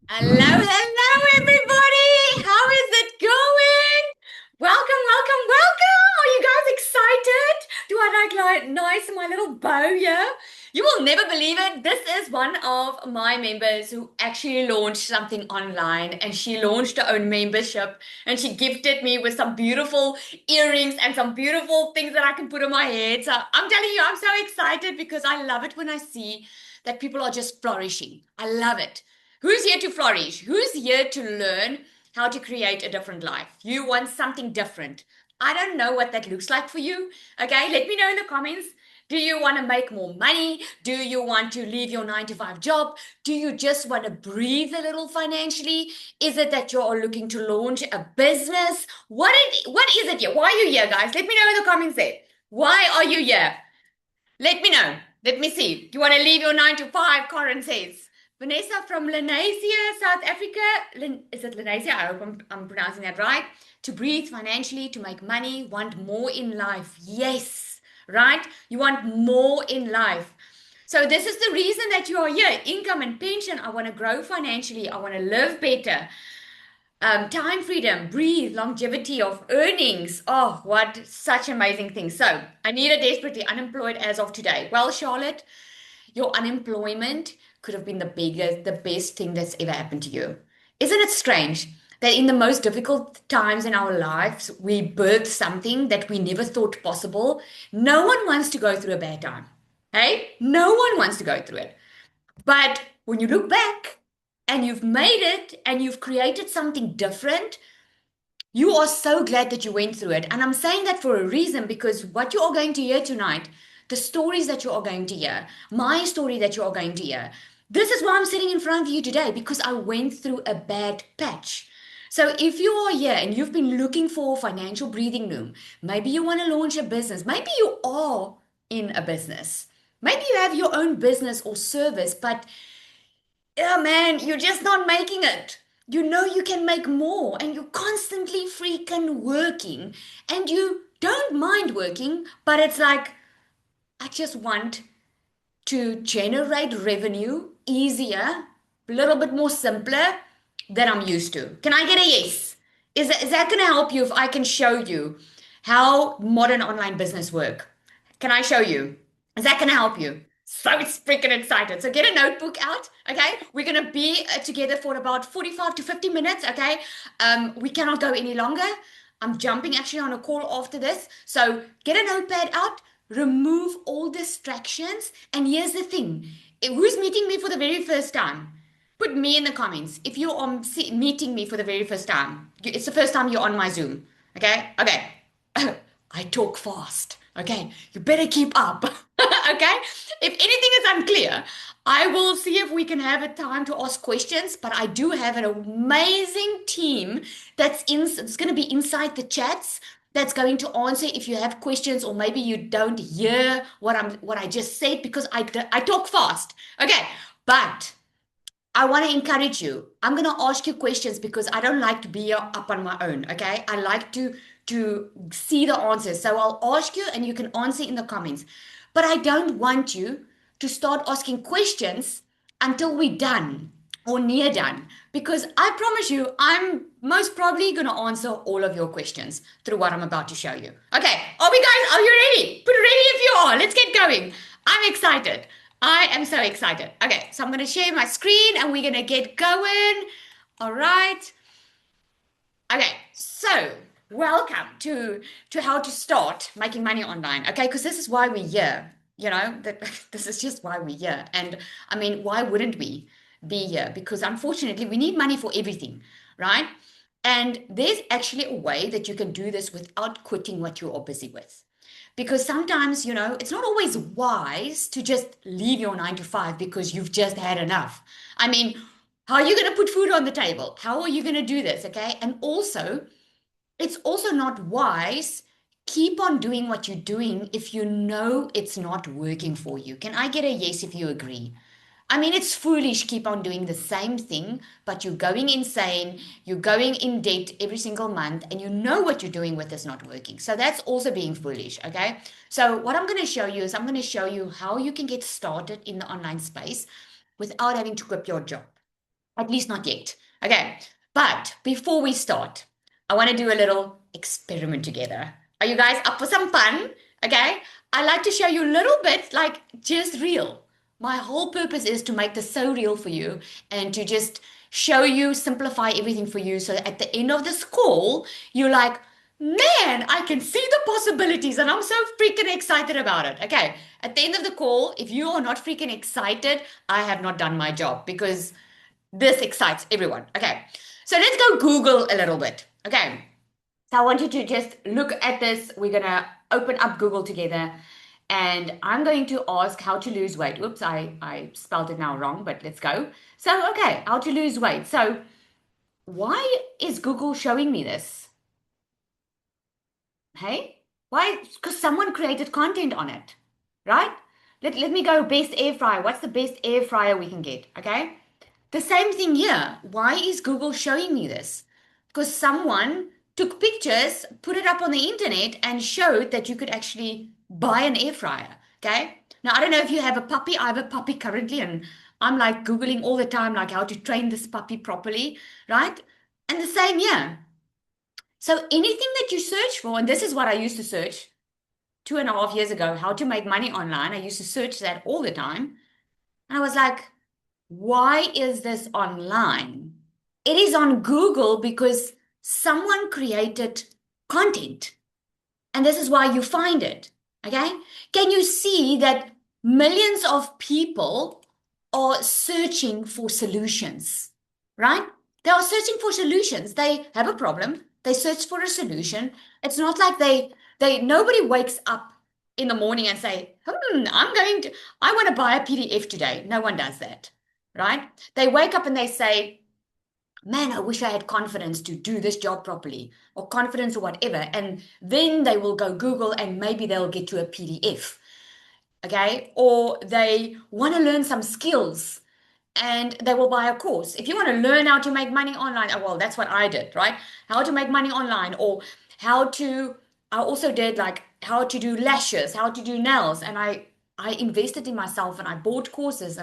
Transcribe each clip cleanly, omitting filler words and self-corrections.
Hello, everybody. How is it going? Welcome, welcome, welcome. Are you guys excited? Do I like nice my little bow here? You will never believe it. This is one of my members who actually launched something online, and she launched her own membership, and she gifted me with some beautiful earrings and some beautiful things that I can put on my head. So I'm telling you, I'm so excited because I love it when I see that people are just flourishing. I love it. Who's here to flourish? Who's here to learn how to create a different life? You want something different. I don't know what that looks like for you. Okay, let me know in the comments. Do you want to make more money? Do you want to leave your 9 to 5 job? Do you just want to breathe a little financially? Is it that you're looking to launch a business? What is it here? Why are you here, guys? Let me know in the comments there. Why are you here? Let me know. Let me see. You want to leave your 9 to 5? Corin says. Vanessa from Lenasia, South Africa. Is it Lenasia? I hope I'm pronouncing that right. To breathe financially, to make money, want more in life. Yes, right? You want more in life. So this is the reason that you are here. Income and pension. I want to grow financially. I want to live better. Time freedom, breathe, longevity of earnings. Oh, what such amazing things. So I need a desperately unemployed as of today. Well, Charlotte, your unemployment could have been the best thing that's ever happened to you. Isn't it strange that in the most difficult times in our lives, we birth something that we never thought possible? No one wants to go through a bad time. Hey, no one wants to go through it. But when you look back and you've made it and you've created something different, you are so glad that you went through it. And I'm saying that for a reason because what you are going to hear tonight, the stories that you are going to hear, my story that you are going to hear, this is why I'm sitting in front of you today because I went through a bad patch. So if you are here and you've been looking for a financial breathing room, maybe you want to launch a business, maybe you are in a business. Maybe you have your own business or service, but yeah, man, you're just not making it. You know you can make more, and you're constantly freaking working, and you don't mind working, but it's like, I just want to generate revenue easier, a little bit more simpler than I'm used to. Can I get a yes? Is that going to help you if I can show you how modern online business work? Can I show you? Is that going to help you? So it's freaking excited. So get a notebook out, okay? We're going to be together for about 45 to 50 minutes, okay? We cannot go any longer. I'm jumping actually on a call after this. So get a notepad out, remove all distractions. And here's the thing. Who's meeting me for the very first time? Put me in the comments. If you are meeting me for the very first time, it's the first time you're on my Zoom, okay? Okay. I talk fast. Okay, you better keep up. Okay, if anything is unclear, I will see if we can have a time to ask questions. But I do have an amazing team it's going to be inside the chats that's going to answer if you have questions or maybe you don't hear what I just said because I talk fast. Okay, but I want to encourage you. I'm going to ask you questions because I don't like to be up on my own, okay? I like to see the answers. So I'll ask you and you can answer in the comments. But I don't want you to start asking questions until we're done or near done because I promise you I'm most probably going to answer all of your questions through what I'm about to show you. Okay, are you ready? Put ready if you are. Let's get going. I'm excited. I am so excited. Okay, so I'm going to share my screen and we're going to get going. All right. Okay, so welcome to how to start making money online. Okay, because this is why we're here. You know, that this is just why we're here. And I mean, why wouldn't we be here? Because unfortunately, we need money for everything, right? And there's actually a way that you can do this without quitting what you are busy with. Because sometimes, it's not always wise to just leave your 9 to 5 because you've just had enough. I mean, how are you going to put food on the table? How are you going to do this? Okay. And also, it's also not wise. Keep on doing what you're doing if you know it's not working for you. Can I get a yes if you agree? I mean, it's foolish keep on doing the same thing, but you're going insane, you're going in debt every single month, and you know what you're doing with is not working. So that's also being foolish, okay? So what I'm going to show you is I'm going to show you how you can get started in the online space without having to quit your job. At least not yet. Okay. But before we start, I want to do a little experiment together. Are you guys up for some fun? Okay. I like to show you a little bit like just real. My whole purpose is to make this so real for you and to just show you, simplify everything for you. So at the end of this call, you're like, man, I can see the possibilities and I'm so freaking excited about it. Okay. At the end of the call, if you are not freaking excited, I have not done my job because this excites everyone. Okay. So let's go Google a little bit. Okay. So I want you to just look at this. We're going to open up Google together and I'm going to ask how to lose weight. Oops, I spelled it now wrong, but let's go. So, okay, how to lose weight. So why is Google showing me this? Hey, why? Because someone created content on it, right? Let me go best air fryer. What's the best air fryer we can get? Okay. The same thing here. Why is Google showing me this? Because someone took pictures, put it up on the internet, and showed that you could actually buy an air fryer. Okay. Now, I don't know if you have a puppy. I have a puppy currently, and I'm like Googling all the time, like how to train this puppy properly, right? And the same here. So anything that you search for, and this is what I used to search 2.5 years ago, how to make money online. I used to search that all the time. And I was like, why is this online? It is on Google because someone created content. And this is why you find it. Okay? Can you see that millions of people are searching for solutions, right? They are searching for solutions. They have a problem. They search for a solution. It's not like nobody wakes up in the morning and say, I want to buy a PDF today. No one does that, right? They wake up and they say, man, I wish I had confidence to do this job properly or confidence or whatever. And then they will go Google and maybe they'll get to a PDF. Okay. Or they want to learn some skills and they will buy a course. If you want to learn how to make money online, oh, well, that's what I did, right? How to make money online or I also did like how to do lashes, how to do nails. And I invested in myself and I bought courses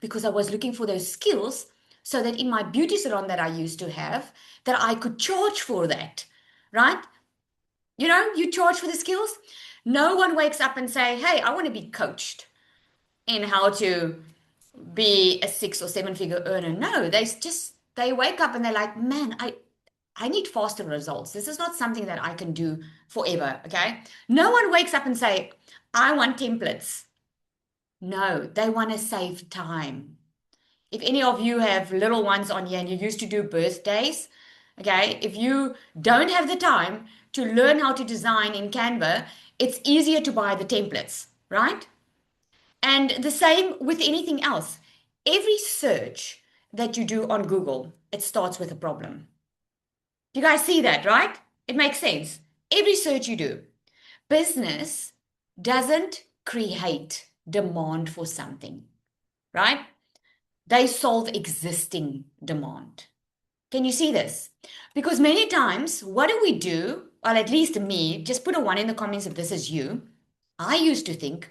because I was looking for those skills so that in my beauty salon that I used to have, that I could charge for that, right? You know, you charge for the skills. No one wakes up and say, hey, I want to be coached in how to be a 6 or 7 figure earner. No, they wake up and they're like, man, I need faster results. This is not something that I can do forever. Okay. No one wakes up and say, I want templates. No, they want to save time. If any of you have little ones on here and you used to do birthdays, okay, if you don't have the time to learn how to design in Canva, it's easier to buy the templates, right? And the same with anything else. Every search that you do on Google, it starts with a problem. You guys see that, right? It makes sense. Every search you do. Business doesn't create demand for something, right? They solve existing demand. Can you see this? Because many times, what do? Well, at least me, just put a 1 in the comments if this is you. I used to think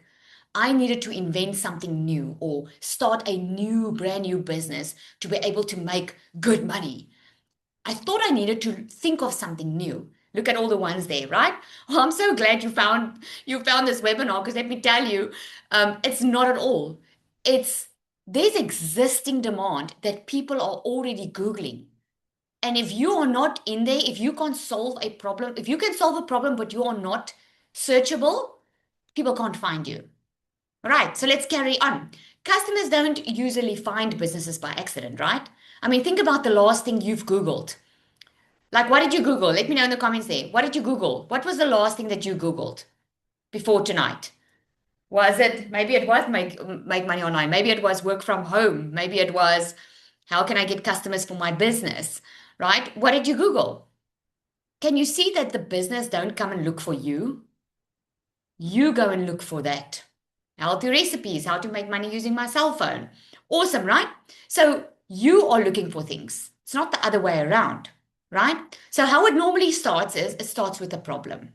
I needed to invent something new or start a brand new business to be able to make good money. I thought I needed to think of something new. Look at all the ones there, right? Well, I'm so glad you found this webinar because let me tell you, it's not at all. There's existing demand that people are already Googling. And if you are not in there, if you can't solve a problem, if you can solve a problem but you are not searchable, people can't find you. Right, so let's carry on. Customers don't usually find businesses by accident, right? I mean, think about the last thing you've Googled. Like, what did you Google? Let me know in the comments there. What did you Google? What was the last thing that you Googled before tonight? Maybe it was make money online. Maybe it was work from home. Maybe it was, how can I get customers for my business, right? What did you Google? Can you see that the business don't come and look for you? You go and look for that. Healthy recipes, how to make money using my cell phone. Awesome, right? So you are looking for things. It's not the other way around, right? So how it normally starts is it starts with a problem.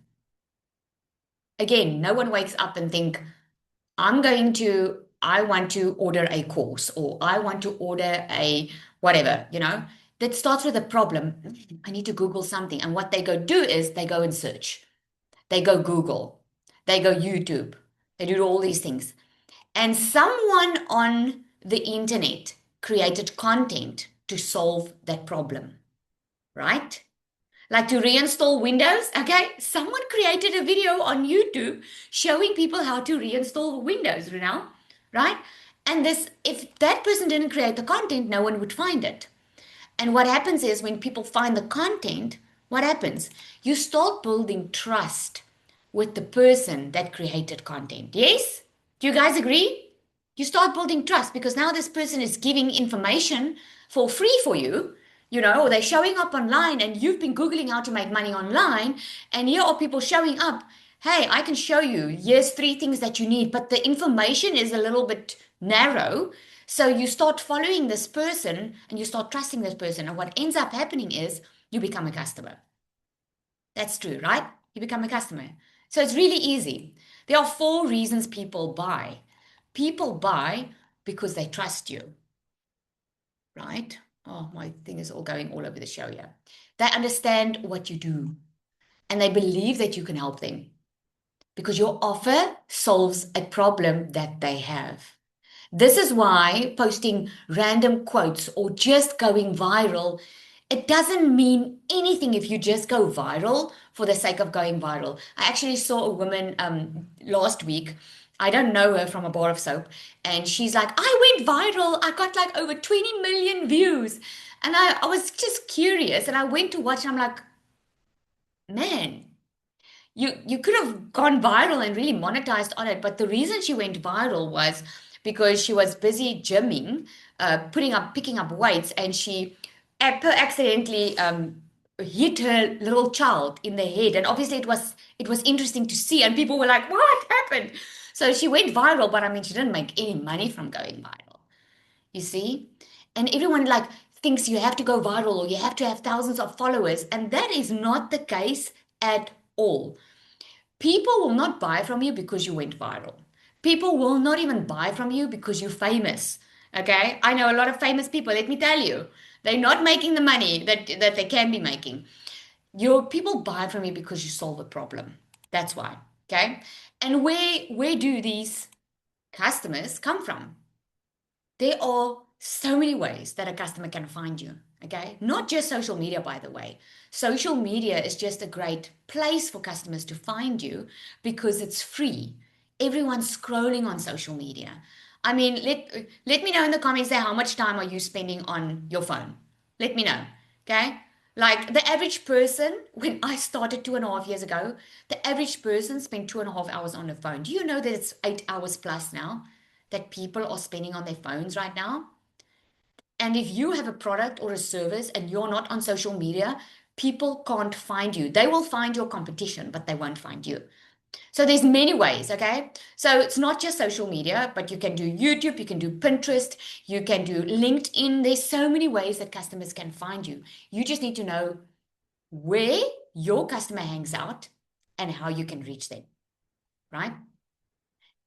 Again, no one wakes up and think, I'm going to I want to order a course or I want to order a whatever, that starts with a problem. I need to Google something. And what they go do is they go and search. They go Google. They go YouTube. They do all these things. And someone on the internet created content to solve that problem, right? Like to reinstall Windows. Okay. Someone created a video on YouTube showing people how to reinstall Windows, right? And if that person didn't create the content, no one would find it. And what happens is when people find the content, what happens? You start building trust with the person that created content. Yes? Do you guys agree? You start building trust because now this person is giving information for free for you, or they're showing up online and you've been Googling how to make money online. And here are people showing up. Hey, I can show you. Here's 3 things that you need, but the information is a little bit narrow. So you start following this person and you start trusting this person. And what ends up happening is you become a customer. That's true, right? You become a customer. So it's really easy. There are 4 reasons people buy. People buy because they trust you, right? Oh, my thing is all going all over the show here. They understand what you do and they believe that you can help them because your offer solves a problem that they have. This is why posting random quotes or just going viral, it doesn't mean anything if you just go viral for the sake of going viral. I actually saw a woman last week. I don't know her from a bar of soap. And she's like, I went viral. I got like over 20 million views. And I was just curious. And I went to watch and I'm like, man, you could have gone viral and really monetized on it. But the reason she went viral was because she was busy gymming, picking up weights, and she accidentally hit her little child in the head. And obviously it was interesting to see, and people were like, "What happened?" So she went viral, but I mean, she didn't make any money from going viral. You see, and everyone like thinks you have to go viral or you have to have thousands of followers, and that is not the case at all. People will not buy from you because you went viral. People will not even buy from you because you're famous. Okay? I know a lot of famous people, let me tell you. They're not making the money that they can be making. Your people buy from you because you solve a problem. That's why. Okay? And where do these customers come from? There are so many ways that a customer can find you. Okay, not just social media, by the way. Social media is just a great place for customers to find you because it's free. Everyone's scrolling on social media. I mean, let me know in the comments there how much time are you spending on your phone. Let me know. Okay, like the average person, when I started 2.5 years ago, the average person spent 2.5 hours on the phone. Do you know that it's 8 hours plus now that people are spending on their phones right now? And if you have a product or a service and you're not on social media, people can't find you. They will find your competition, but they won't find you. So there's many ways, okay? So it's not just social media, but you can do YouTube, you can do Pinterest, you can do LinkedIn. There's so many ways that customers can find you. You just need to know where your customer hangs out and how you can reach them, right?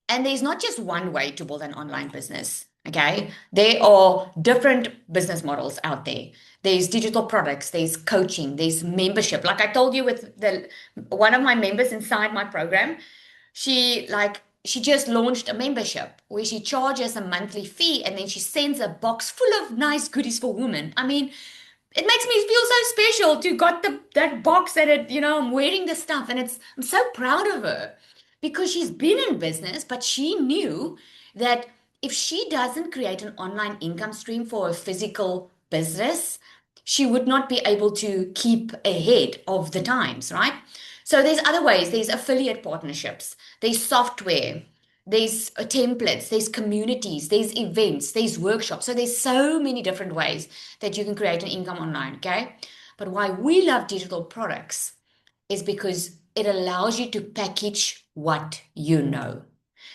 And there's not just one way to build an online business. Okay. There are different business models out there. There's digital products, there's coaching, there's membership. Like I told you with one of my members inside my program, she just launched a membership where she charges a monthly fee and then she sends a box full of nice goodies for women. I mean, it makes me feel so special to got that box that I'm wearing the stuff and I'm so proud of her because she's been in business, but she knew that if she doesn't create an online income stream for a physical business, she would not be able to keep ahead of the times, right? So there's other ways. There's affiliate partnerships, there's software, there's templates, there's communities, there's events, there's workshops. So there's so many different ways that you can create an income online, okay? But why we love digital products is because it allows you to package what you know.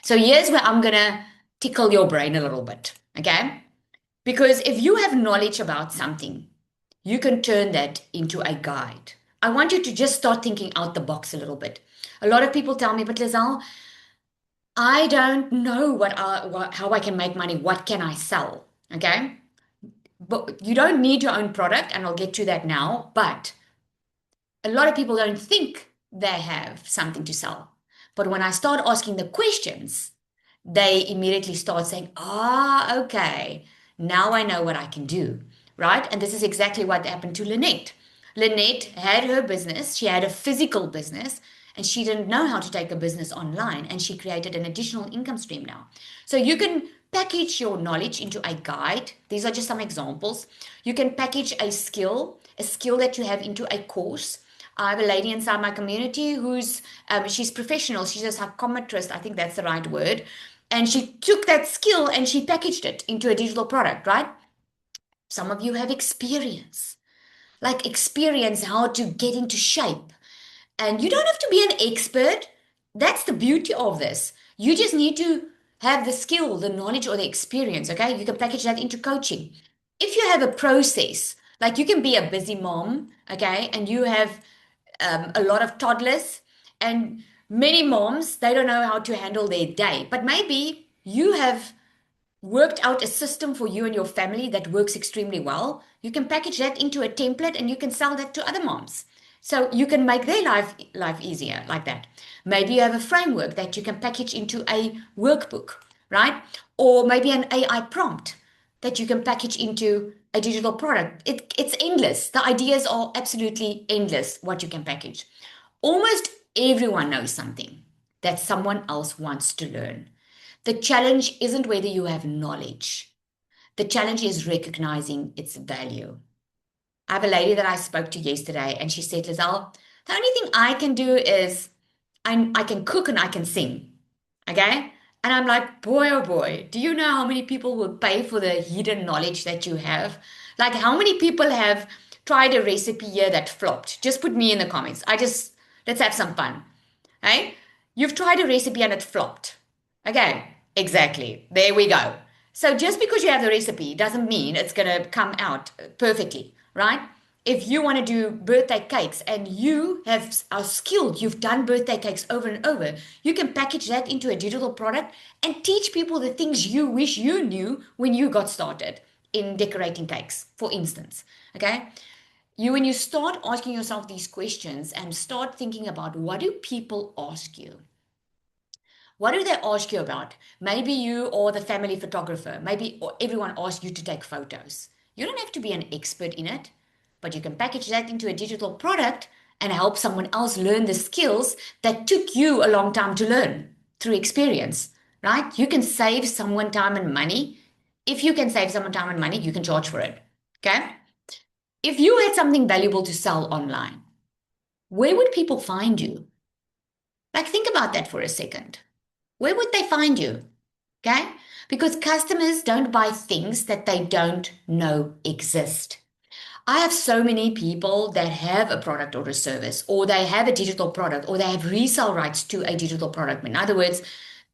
So here's where I'm going to tickle your brain a little bit, okay? Because if you have knowledge about something, you can turn that into a guide. I want you to just start thinking out the box a little bit. A lot of people tell me, but Lizelle, I don't know how I can make money. What can I sell? Okay. But you don't need your own product, and I'll get to that now. But a lot of people don't think they have something to sell. But when I start asking the questions, they immediately start saying, ah, okay, now I know what I can do, right? And this is exactly what happened to Lynette. Lynette had her business, she had a physical business, and she didn't know how to take a business online, and she created an additional income stream now. So you can package your knowledge into a guide. These are just some examples. You can package a skill that you have into a course. I have a lady inside my community who's she's professional. She's a psychometrist. I think that's the right word. And she took that skill and she packaged it into a digital product, right? Some of you have experience, like experience how to get into shape. And you don't have to be an expert. That's the beauty of this. You just need to have the skill, the knowledge, or the experience. Okay. You can package that into coaching. If you have a process, like you can be a busy mom, okay, and you have a lot of toddlers, and many moms, they don't know how to handle their day. But maybe you have worked out a system for you and your family that works extremely well. You can package that into a template and you can sell that to other moms. So you can make their life easier like that. Maybe you have a framework that you can package into a workbook, right? Or maybe an AI prompt that you can package into a digital product. It's endless. The ideas are absolutely endless what you can package. Almost everyone knows something that someone else wants to learn. The challenge isn't whether you have knowledge. The challenge is recognizing its value. I have a lady that I spoke to yesterday, and she said, Lizelle, the only thing I can do is I can cook and I can sing. Okay? And I'm like, boy, oh boy, do you know how many people will pay for the hidden knowledge that you have? Like, how many people have tried a recipe here that flopped? Just put me in the comments. Let's have some fun. Hey? You've tried a recipe and it flopped. Okay, exactly. There we go. So just because you have the recipe doesn't mean it's going to come out perfectly, right? If you want to do birthday cakes and you are skilled, you've done birthday cakes over and over, you can package that into a digital product and teach people the things you wish you knew when you got started in decorating cakes, for instance. Okay? When you start asking yourself these questions and start thinking about what do people ask you? What do they ask you about? Maybe you or the family photographer, maybe everyone asks you to take photos. You don't have to be an expert in it, but you can package that into a digital product and help someone else learn the skills that took you a long time to learn through experience, right? You can save someone time and money. If you can save someone time and money, you can charge for it. Okay? If you had something valuable to sell online, where would people find you? Like, think about that for a second. Where would they find you? Okay? Because customers don't buy things that they don't know exist. I have so many people that have a product or a service, or they have a digital product, or they have resale rights to a digital product. In other words,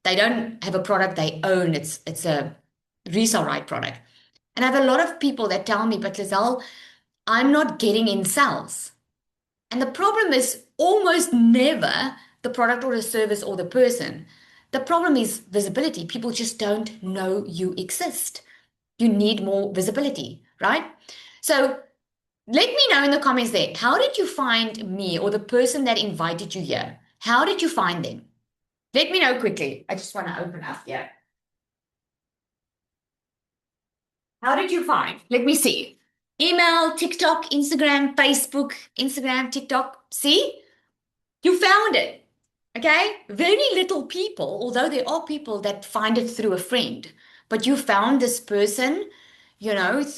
they don't have a product they own, it's a resale right product. And I have a lot of people that tell me, but Lizelle, I'm not getting in sales. And the problem is almost never the product or the service or the person. The problem is visibility. People just don't know you exist. You need more visibility, right? So let me know in the comments there. How did you find me or the person that invited you here? How did you find them? Let me know quickly. I just want to open up here. How did you find? Let me see. Email, TikTok, Instagram, Facebook, Instagram, TikTok. See? You found it. Okay? Very little people, although there are people that find it through a friend, but you found this person,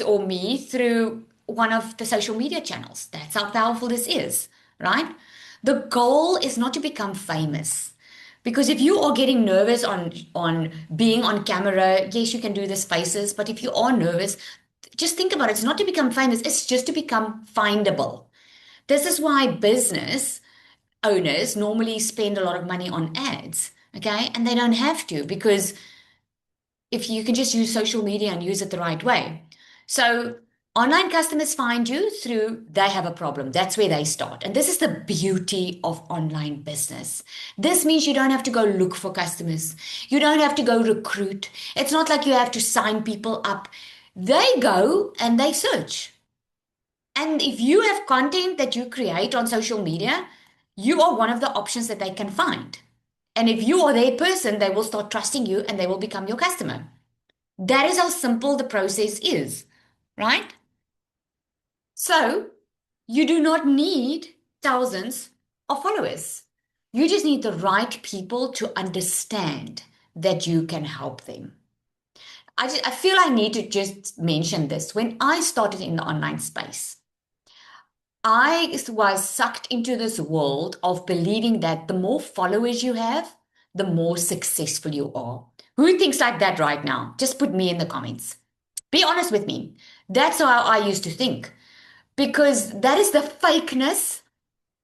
or me through one of the social media channels. That's how powerful this is, right? The goal is not to become famous. Because if you are getting nervous on being on camera, yes, you can do this faces, but if you are nervous, just think about it. It's not to become famous, it's just to become findable. This is why business owners normally spend a lot of money on ads, okay? And they don't have to, because if you can just use social media and use it the right way. So Online customers find you through they have a problem. That's where they start. And this is the beauty of online business. This means you don't have to go look for customers. You don't have to go recruit. It's not like you have to sign people up. They go and they search. And if you have content that you create on social media, you are one of the options that they can find. And if you are their person, they will start trusting you and they will become your customer. That is how simple the process is, right? So you do not need thousands of followers. You just need the right people to understand that you can help them. I feel I need to just mention this. When I started in the online space, I was sucked into this world of believing that the more followers you have, the more successful you are. Who thinks like that right now? Just put me in the comments. Be honest with me. That's how I used to think because that is the fakeness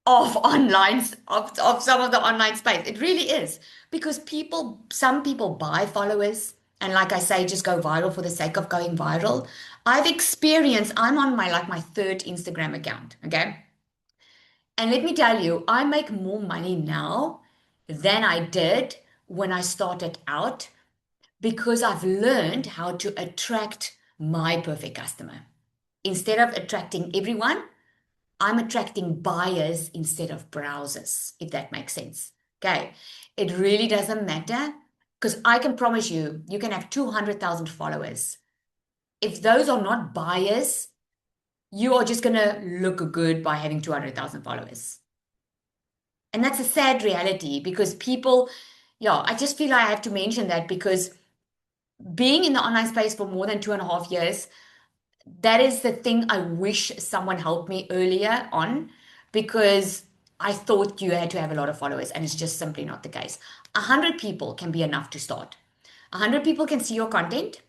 of online of some of the online space. It really is because some people buy followers and like I say, just go viral for the sake of going viral. I'm on my third Instagram account, okay? And let me tell you, I make more money now than I did when I started out because I've learned how to attract my perfect customer. Instead of attracting everyone, I'm attracting buyers instead of browsers, if that makes sense. Okay. It really doesn't matter because I can promise you, you can have 200,000 followers. If those are not buyers, you are just going to look good by having 200,000 followers. And that's a sad reality because people, yeah, I just feel I have to mention that because being in the online space for more than 2.5 years, that is the thing I wish someone helped me earlier on because I thought you had to have a lot of followers and it's just simply not the case. 100 people can be enough to start. 100 people can see your content.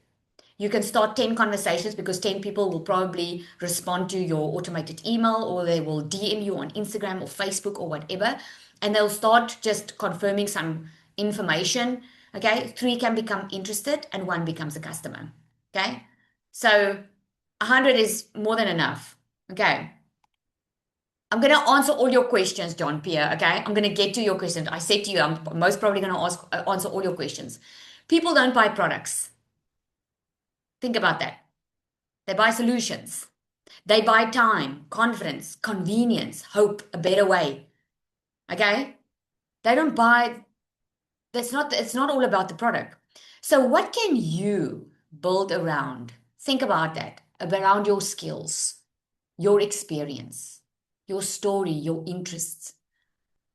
You can start 10 conversations because 10 people will probably respond to your automated email or they will DM you on Instagram or Facebook or whatever. And they'll start just confirming some information. Okay. 3 can become interested and 1 becomes a customer. Okay. So 100 is more than enough. Okay. I'm going to answer all your questions, John Pierre. Okay. I'm going to get to your questions. I said to you, I'm most probably going to answer all your questions. People don't buy products. Think about that. They buy solutions. They buy time, confidence, convenience, hope, a better way. Okay? They don't buy, it's not all about the product. So what can you build around? Think about that, around your skills, your experience, your story, your interests.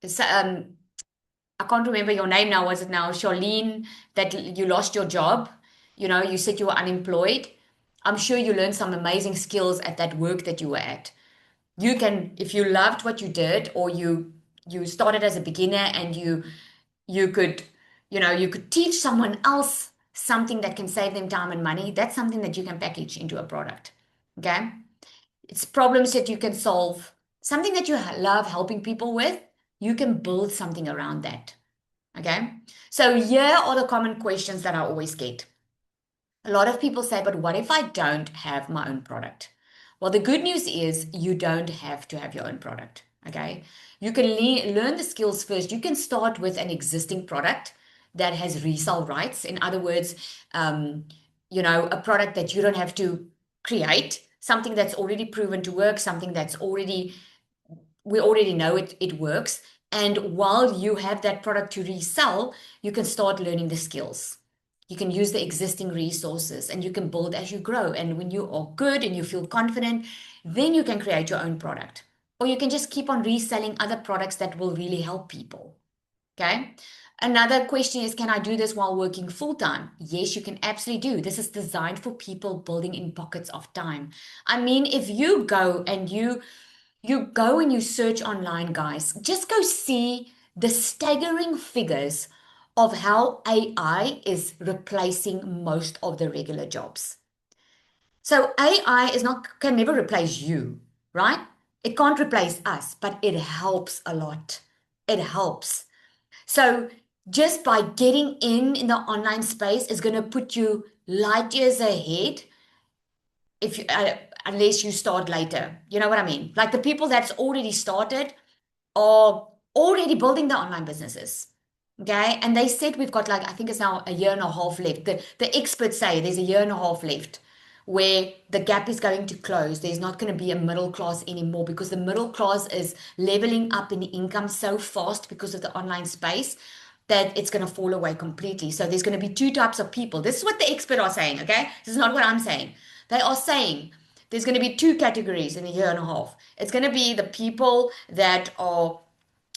So, I can't remember your name now. Was it now Charlene that you lost your job? You know, you said you were unemployed. I'm sure you learned some amazing skills at that work that you were at. You can, if you loved what you did, or you started as a beginner and you could, you could teach someone else something that can save them time and money. That's something that you can package into a product. Okay. It's problems that you can solve, something that you love helping people with. You can build something around that. Okay. So here are the common questions that I always get. A lot of people say, but what if I don't have my own product? Well, the good news is you don't have to have your own product. Okay. You can learn the skills first. You can start with an existing product that has resale rights. In other words, a product that you don't have to create, something that's already proven to work, something that's we already know it works. And while you have that product to resell, you can start learning the skills. You can use the existing resources and you can build as you grow. And when you are good and you feel confident, then you can create your own product. Or you can just keep on reselling other products that will really help people. Okay. Another question is, can I do this while working full time? Yes, you can absolutely do. This is designed for people building in pockets of time. I mean, if you go and you go and you search online, guys, just go see the staggering figures of how AI is replacing most of the regular jobs. So AI can never replace you, right? It can't replace us, but it helps a lot. It helps. So just by getting in the online space is going to put you light years ahead if you unless you start later. You know what I mean? Like the people that's already started are already building their online businesses. Okay. And they said we've got like, I think it's now a year and a half left. The experts say there's a year and a half left where the gap is going to close. There's not going to be a middle class anymore because the middle class is leveling up in income so fast because of the online space that it's going to fall away completely. So there's going to be two types of people. This is what the experts are saying. Okay. This is not what I'm saying. They are saying there's going to be two categories in a year and a half. It's going to be the people that are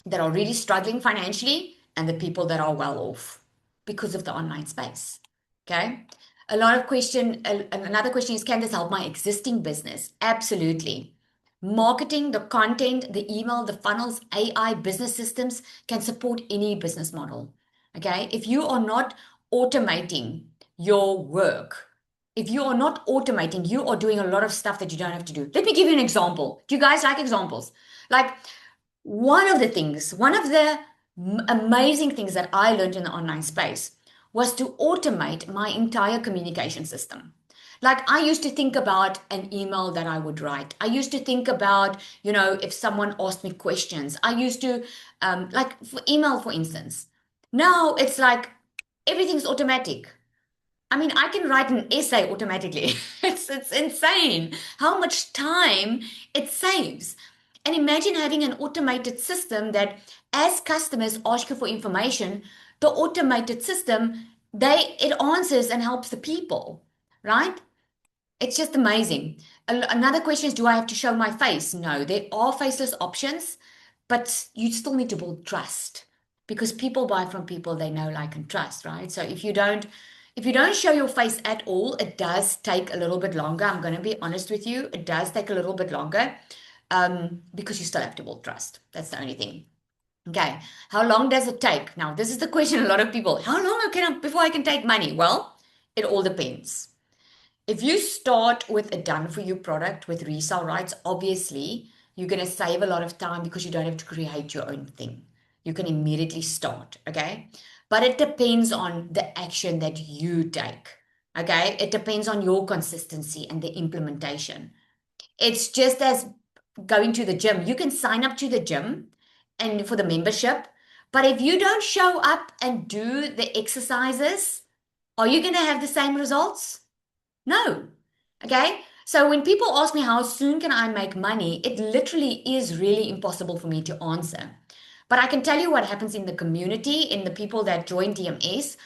really struggling financially and the people that are well off because of the online space. Okay. Another question is, can this help my existing business? Absolutely. Marketing, the content, the email, the funnels, AI, business systems can support any business model. Okay. If you are not automating your work, if you are not automating, you are doing a lot of stuff that you don't have to do. Let me give you an example. Do you guys like examples? Like one of the amazing things that I learned in the online space was to automate my entire communication system. Like I used to think about an email that I would write. I used to think about, if someone asked me questions, I used to, like for email, for instance. Now it's like everything's automatic. I mean, I can write an essay automatically. It's insane how much time it saves. And imagine having an automated system that as customers ask you for information, the automated system, it answers and helps the people, right? It's just amazing. Another question is, do I have to show my face? No, there are faceless options, but you still need to build trust because people buy from people they know, like, and trust, right? So if you don't show your face at all, it does take a little bit longer. I'm going to be honest with you. It does take a little bit longer because you still have to build trust. That's the only thing. Okay. How long does it take? Now, this is the question a lot of people, how long before I can take money? Well, it all depends. If you start with a done for you product with resale rights, obviously you're going to save a lot of time because you don't have to create your own thing. You can immediately start, okay? But it depends on the action that you take, okay? It depends on your consistency and the implementation. It's just as going to the gym. You can sign up to the gym and for the membership, but if you don't show up and do the exercises, are you going to have the same results? No. Okay. So when people ask me how soon can I make money, it literally is really impossible for me to answer. But I can tell you what happens in the community, in the people that join DMS,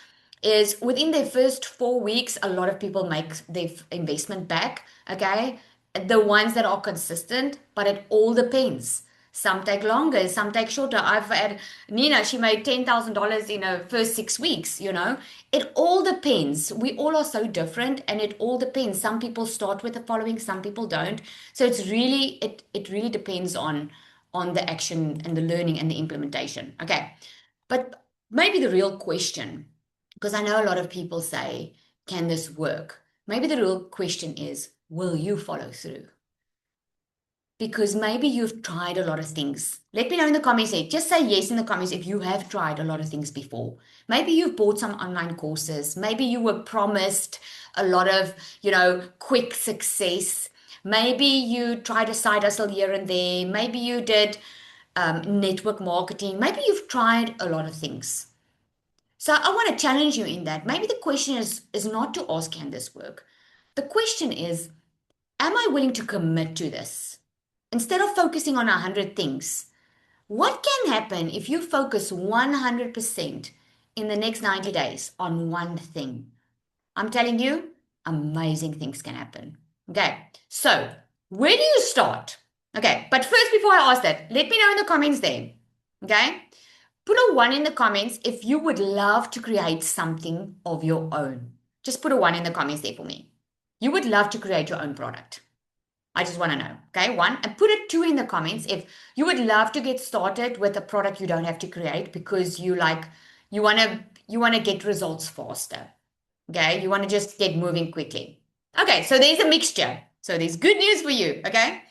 is within their first 4 weeks, a lot of people make their investment back. Okay. The ones that are consistent, but it all depends. Some take longer, some take shorter. I've had Nina, she made $10,000 in her first 6 weeks. It all depends. We all are so different and it all depends. Some people start with the following, some people don't. So it really depends on the action and the learning and the implementation. Okay. But maybe the real question, because I know a lot of people say, can this work? Maybe the real question is, will you follow through? Because maybe you've tried a lot of things. Let me know in the comments. Just say yes in the comments if you have tried a lot of things before. Maybe you've bought some online courses. Maybe you were promised a lot of, quick success. Maybe you tried a side hustle here and there. Maybe you did network marketing. Maybe you've tried a lot of things. So I want to challenge you in that. Maybe the question is not to ask, can this work? The question is, am I willing to commit to this? Instead of focusing on 100 things, what can happen if you focus 100% in the next 90 days on one thing? I'm telling you, amazing things can happen. Okay, so where do you start? Okay, but first, before I ask that, let me know in the comments there. Okay, put a one in the comments if you would love to create something of your own. Just put a one in the comments there for me. You would love to create your own product. I just want to know. Okay, one, and put a two in the comments if you would love to get started with a product you don't have to create because you want to get results faster. Okay, you want to just get moving quickly. Okay, so there's a mixture. So there's good news for you. Okay,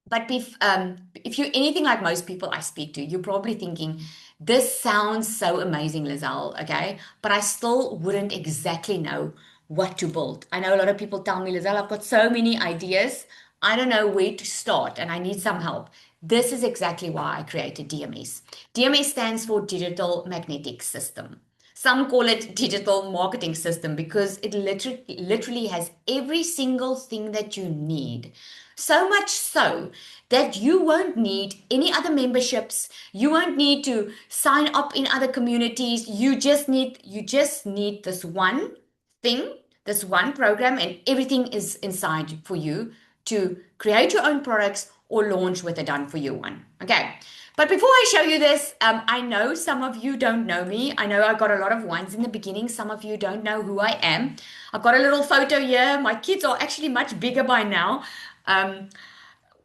but if you're anything like most people I speak to, you're probably thinking, this sounds so amazing, Lizelle. Okay, but I still wouldn't exactly know what to build. I know a lot of people tell me, Lizelle, I've got so many ideas. I don't know where to start and I need some help. This is exactly why I created DMS. DMS stands for Digital Magnetic System. Some call it digital marketing system because it literally has every single thing that you need. So much so that you won't need any other memberships. You won't need to sign up in other communities. You just need this one thing, this one program, and everything is inside for you to create your own products or launch with a done for you one. Okay. But before I show you this, I know some of you don't know me. I know I got a lot of ones in the beginning. Some of you don't know who I am. I've got a little photo here. My kids are actually much bigger by now. Um,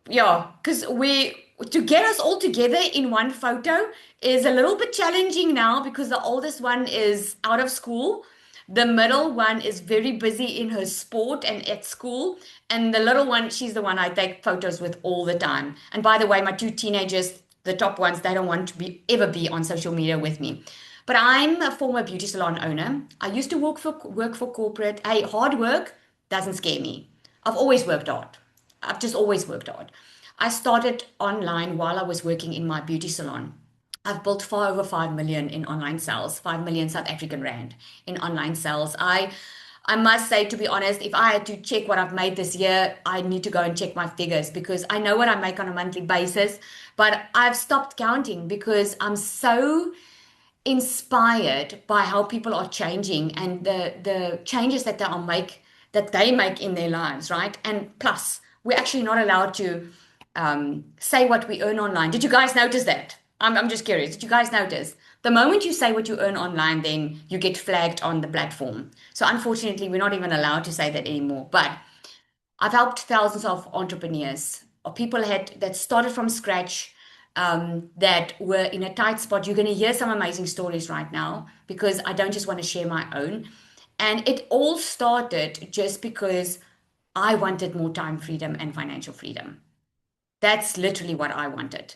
yeah, because to get us all together in one photo is a little bit challenging now because the oldest one is out of school. The middle one is very busy in her sport and at school. And the little one, she's the one I take photos with all the time. And by the way, my two teenagers, the top ones, they don't want to ever be on social media with me. But I'm a former beauty salon owner. I used to work for corporate. Hey, hard work doesn't scare me. I've always worked hard. I've just always worked hard. I started online while I was working in my beauty salon. I've built far over 5 million in online sales, 5 million South African rand in online sales. I must say, to be honest, if I had to check what I've made this year, I need to go and check my figures because I know what I make on a monthly basis, but I've stopped counting because I'm so inspired by how people are changing and the changes that they make in their lives, right? And plus, we're actually not allowed to say what we earn online. Did you guys notice that? I'm just curious. Did you guys notice? The moment you say what you earn online, then you get flagged on the platform. So unfortunately, we're not even allowed to say that anymore. But I've helped thousands of entrepreneurs or people that started from scratch, that were in a tight spot. You're going to hear some amazing stories right now because I don't just want to share my own. And it all started just because I wanted more time freedom and financial freedom. That's literally what I wanted.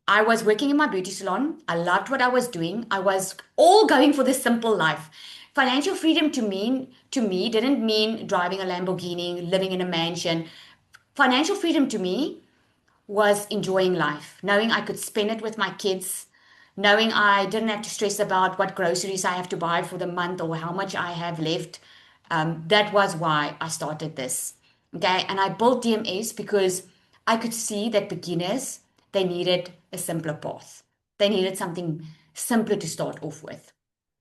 I was working in my beauty salon. I loved what I was doing. I was all going for this simple life. Financial freedom to me didn't mean driving a Lamborghini, living in a mansion. Financial freedom to me was enjoying life, knowing I could spend it with my kids, knowing I didn't have to stress about what groceries I have to buy for the month or how much I have left. That was why I started this. Okay. And I built DMS because I could see that beginners, they needed a simpler path. They needed something simpler to start off with.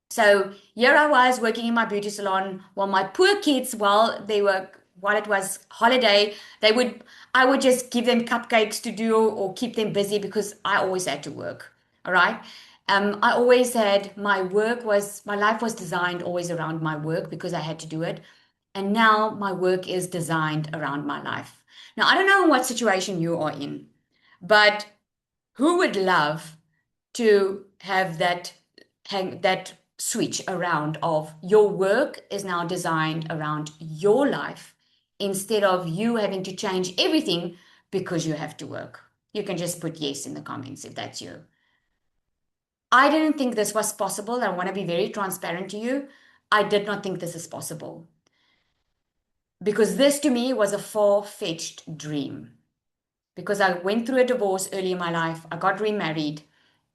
So here I was working in my beauty salon while my poor kids, while it was holiday, I would just give them cupcakes to do or keep them busy because I always had to work. All right. I always had my life was designed always around my work because I had to do it. And now my work is designed around my life. Now, I don't know what situation you are in, but who would love to have that switch around of your work is now designed around your life instead of you having to change everything because you have to work? You can just put yes in the comments if that's you. I didn't think this was possible. I want to be very transparent to you. I did not think this is possible because this to me was a far-fetched dream because I went through a divorce early in my life. I got remarried.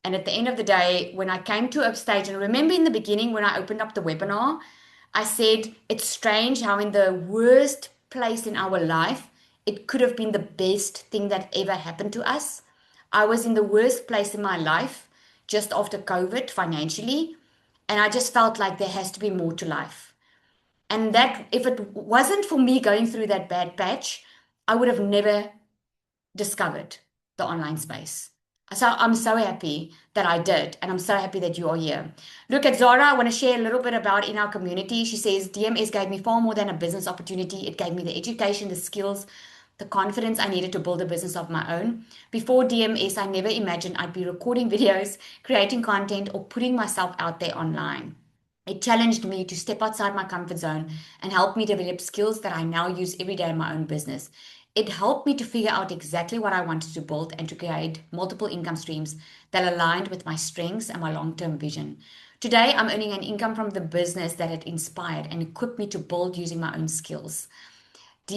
And at the end of the day, when I came to a stage, and remember in the beginning when I opened up the webinar, I said it's strange how in the worst place in our life, it could have been the best thing that ever happened to us. I was in the worst place in my life just after COVID financially. And I just felt like there has to be more to life. And that if it wasn't for me going through that bad patch, I would have never discovered the online space. So I'm so happy that I did, and I'm so happy that you are here. Look at Zara. I want to share a little bit about in our community. She says DMS gave me far more than a business opportunity. It gave me the education, the skills, the confidence I needed to build a business of my own. Before DMS, I never imagined I'd be recording videos, creating content, or putting myself out there online. It challenged me to step outside my comfort zone and helped me develop skills that I now use every day in my own business. It helped me to figure out exactly what I wanted to build and to create multiple income streams that aligned with my strengths and my long term vision. Today, I'm earning an income from the business that had inspired and equipped me to build using my own skills.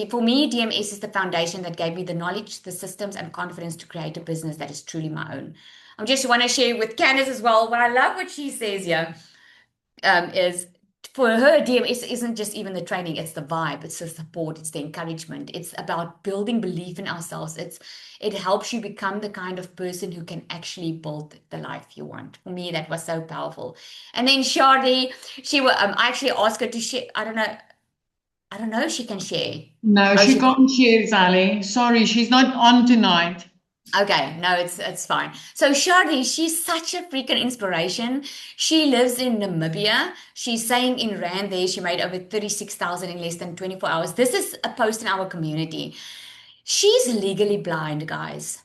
For me, DMS is the foundation that gave me the knowledge, the systems, and confidence to create a business that is truly my own. I just want to share with Candace as well. What I love what she says here is for her, DMS isn't just even the training, it's the vibe, it's the support, it's the encouragement. It's about building belief in ourselves. It helps you become the kind of person who can actually build the life you want. For me, that was so powerful. And then Shardy, I actually asked her to share. I don't know if she can share. No, Oh, she she can't share, Sally. Sorry, she's not on tonight. Okay, no, it's fine. So Shari, she's such a freaking inspiration. She lives in Namibia. She's saying in Rand there she made over 36,000 in less than 24 hours. This is a post in our community. She's legally blind, guys.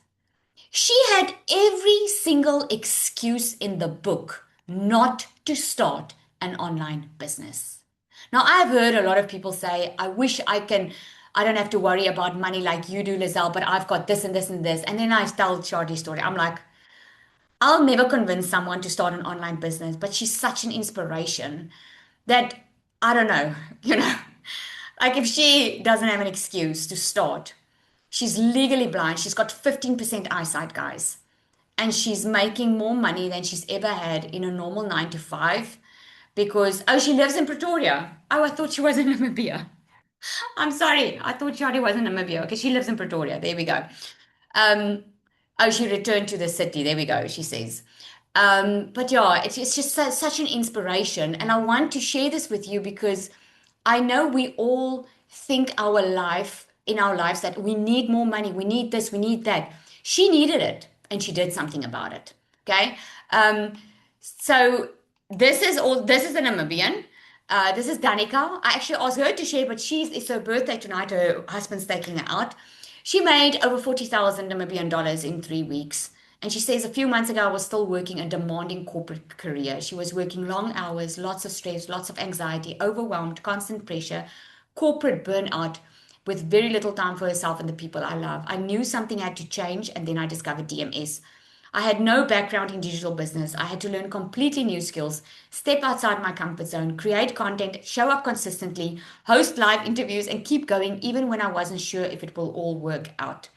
She had every single excuse in the book not to start an online business. Now, I've heard a lot of people say, I don't have to worry about money like you do, Lizelle, but I've got this and this and this. And then I tell Charlie's story. I'm like, I'll never convince someone to start an online business, but she's such an inspiration that I don't know, you know, like if she doesn't have an excuse to start, she's legally blind. She's got 15% eyesight, guys. And she's making more money than she's ever had in a normal 9 to 5 because, oh, she lives in Pretoria. Oh, I thought she was in Namibia. I'm sorry. I thought Shadi was in Namibia because she lives in Pretoria. There we go. Um, oh, she returned to the city. There we go, she says. But yeah, it's just such an inspiration. And I want to share this with you because I know we all think in our lives that we need more money, we need this, we need that. She needed it and she did something about it. Okay. So this is the Namibian. This is Danica. I actually asked her to share, but it's her birthday tonight. Her husband's taking her out. She made over 40,000 Namibian dollars in 3 weeks. And she says a few months ago, I was still working a demanding corporate career. She was working long hours, lots of stress, lots of anxiety, overwhelmed, constant pressure, corporate burnout, with very little time for herself and the people I love. I knew something had to change, and then I discovered DMS. I had no background in digital business. I had to learn completely new skills, step outside my comfort zone, create content, show up consistently, host live interviews, and keep going even when I wasn't sure if it will all work out.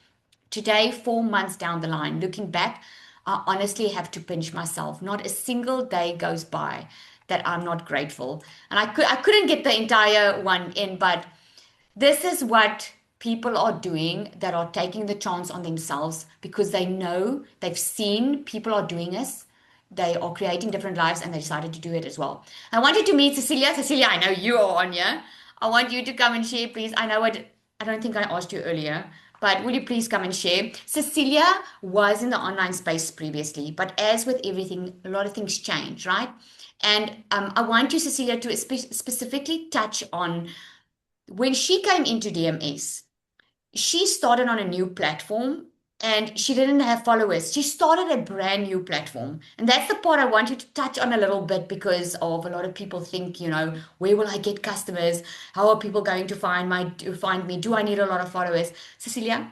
Today, 4 months down the line, looking back, I honestly have to pinch myself. Not a single day goes by that I'm not grateful. And I couldn't get the entire one in, but this is what people are doing that are taking the chance on themselves because they know they've seen people are doing this. They are creating different lives and they decided to do it as well. I wanted to meet Cecilia. Cecilia, I know you are on here. I want you to come and share, please. I don't think I asked you earlier, but will you please come and share? Cecilia was in the online space previously, but as with everything, a lot of things change, right? And I want you, Cecilia, to specifically touch on when she came into DMS, she started on a new platform and she didn't have followers. She started a brand new platform. And that's the part I want you to touch on a little bit because of a lot of people think, where will I get customers? How are people going to find me? Do I need a lot of followers? Cecilia?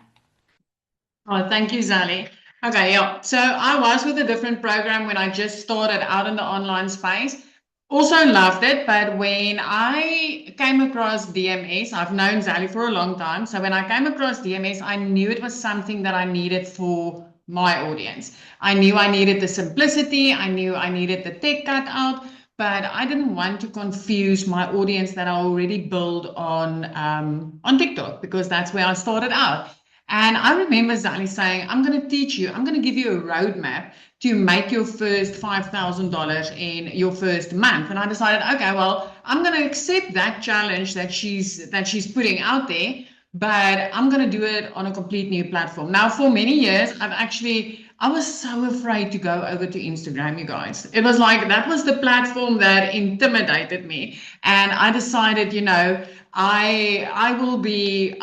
Oh, thank you, Sally. Okay, yeah. So I was with a different program when I just started out in the online space. Also loved it, but when I came across DMS, I've known Sally for a long time. So when I came across DMS, I knew it was something that I needed for my audience. I knew I needed the simplicity. I knew I needed the tech cut out, but I didn't want to confuse my audience that I already built on TikTok because that's where I started out. And I remember Zali saying, I'm going to teach you, I'm going to give you a roadmap to make your first $5,000 in your first month. And I decided, okay, well, I'm going to accept that challenge that she's putting out there, but I'm going to do it on a complete new platform. Now, for many years, I was so afraid to go over to Instagram, you guys. It was like that was the platform that intimidated me. And I decided, I will be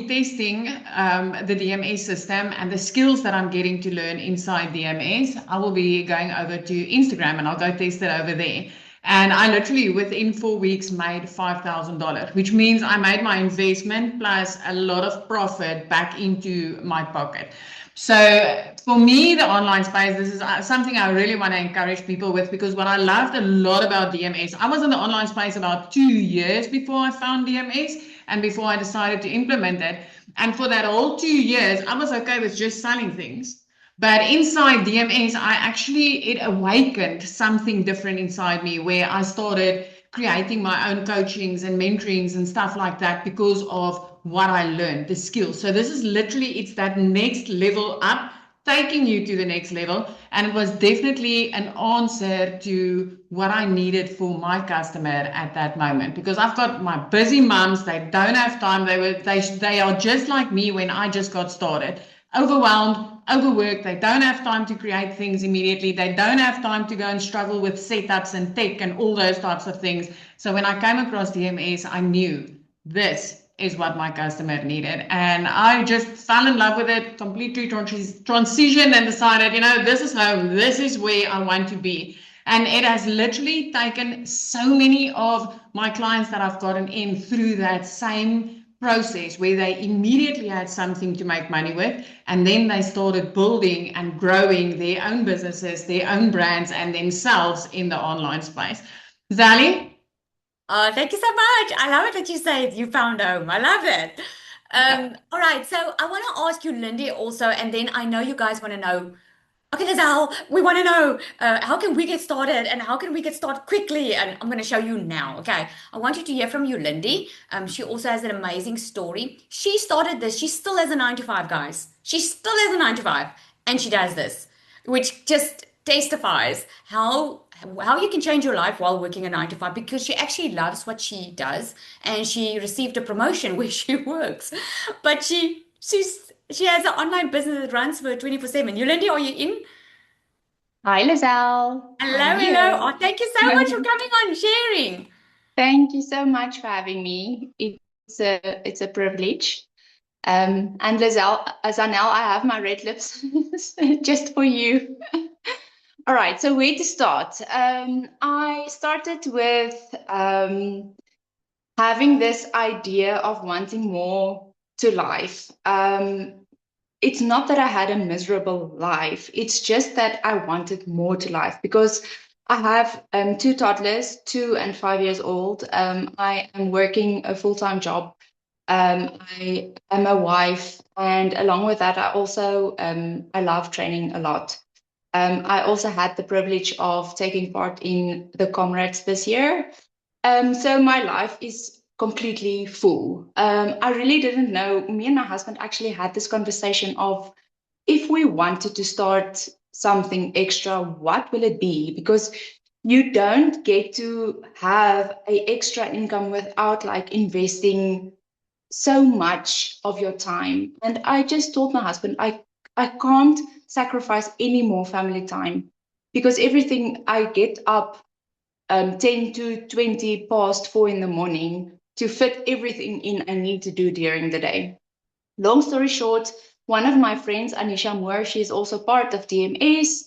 testing the DMS system and the skills that I'm getting to learn inside DMS. I will be going over to Instagram and I'll go test it over there. And I literally within 4 weeks made $5,000, which means I made my investment plus a lot of profit back into my pocket. So for me, the online space, this is something I really want to encourage people with, because what I loved a lot about DMS, I was in the online space about 2 years before I found DMS and before I decided to implement it. And for that whole 2 years, I was okay with just selling things. But inside DMS, it awakened something different inside me, where I started creating my own coachings and mentorings and stuff like that because of what I learned, the skills. So this is literally, it's that next level up, taking you to the next level. And it was definitely an answer to what I needed for my customer at that moment, because I've got my busy moms, they don't have time. They are just like me when I just got started, overwhelmed, overworked. They don't have time to create things immediately. They don't have time to go and struggle with setups and tech and all those types of things. So when I came across DMS, I knew this is what my customer needed. And I just fell in love with it, completely transitioned and decided, this is home. This is where I want to be. And it has literally taken so many of my clients that I've gotten in through that same process, where they immediately had something to make money with, and then they started building and growing their own businesses, their own brands, and themselves in the online space. Zali? Oh, thank you so much. I love it that you say you found home. I love it. All right, so I want to ask you, Lindy, also, and then I know you guys want to know. Okay, Lizelle, we want to know how can we get started and how can we get started quickly? And I'm going to show you now. Okay, I want you to hear from you, Lindy. She also has an amazing story. She started this. She still has a 9 to 5, guys. She still has a 9 to 5, and she does this, which just testifies how you can change your life while working a 9 to 5, because she actually loves what she does, and she received a promotion where she works, but she has an online business that runs for 24/7. Yolandi, are you in? Hi, Lizelle. I'm Hello, hello. here. Oh, thank you so much for coming on, sharing. Thank you so much for having me. It's a privilege. And Lizelle, Zanel, I have my red lips just for you. All right, so where to start? I started with having this idea of wanting more to life. It's not that I had a miserable life. It's just that I wanted more to life, because I have two toddlers, 2 and 5 years old. I am working a full-time job. I am a wife, and along with that, I love training a lot. I also had the privilege of taking part in the Comrades this year. So my life is completely full. I really didn't know. Me and my husband actually had this conversation of, if we wanted to start something extra, what will it be? Because you don't get to have an extra income without like investing so much of your time. And I just told my husband, I can't sacrifice any more family time, because everything I get up 10 to 20 past 4 in the morning to fit everything in I need to do during the day. Long story short, one of my friends, Anisha Moore, she's also part of DMS.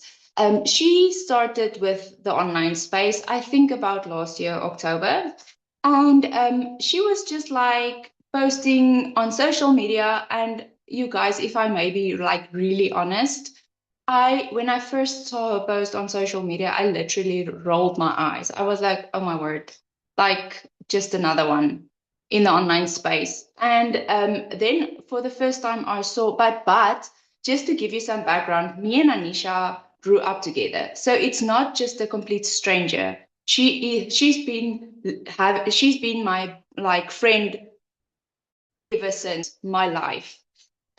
She started with the online space, I think about last year, October. And she was just like posting on social media. And you guys, if I may be like really honest, when I first saw her post on social media, I literally rolled my eyes. I was like, oh my word, like just another one in the online space. And then for the first time I saw, but just to give you some background, me and Anisha grew up together. So it's not just a complete stranger. She's been my like friend ever since my life.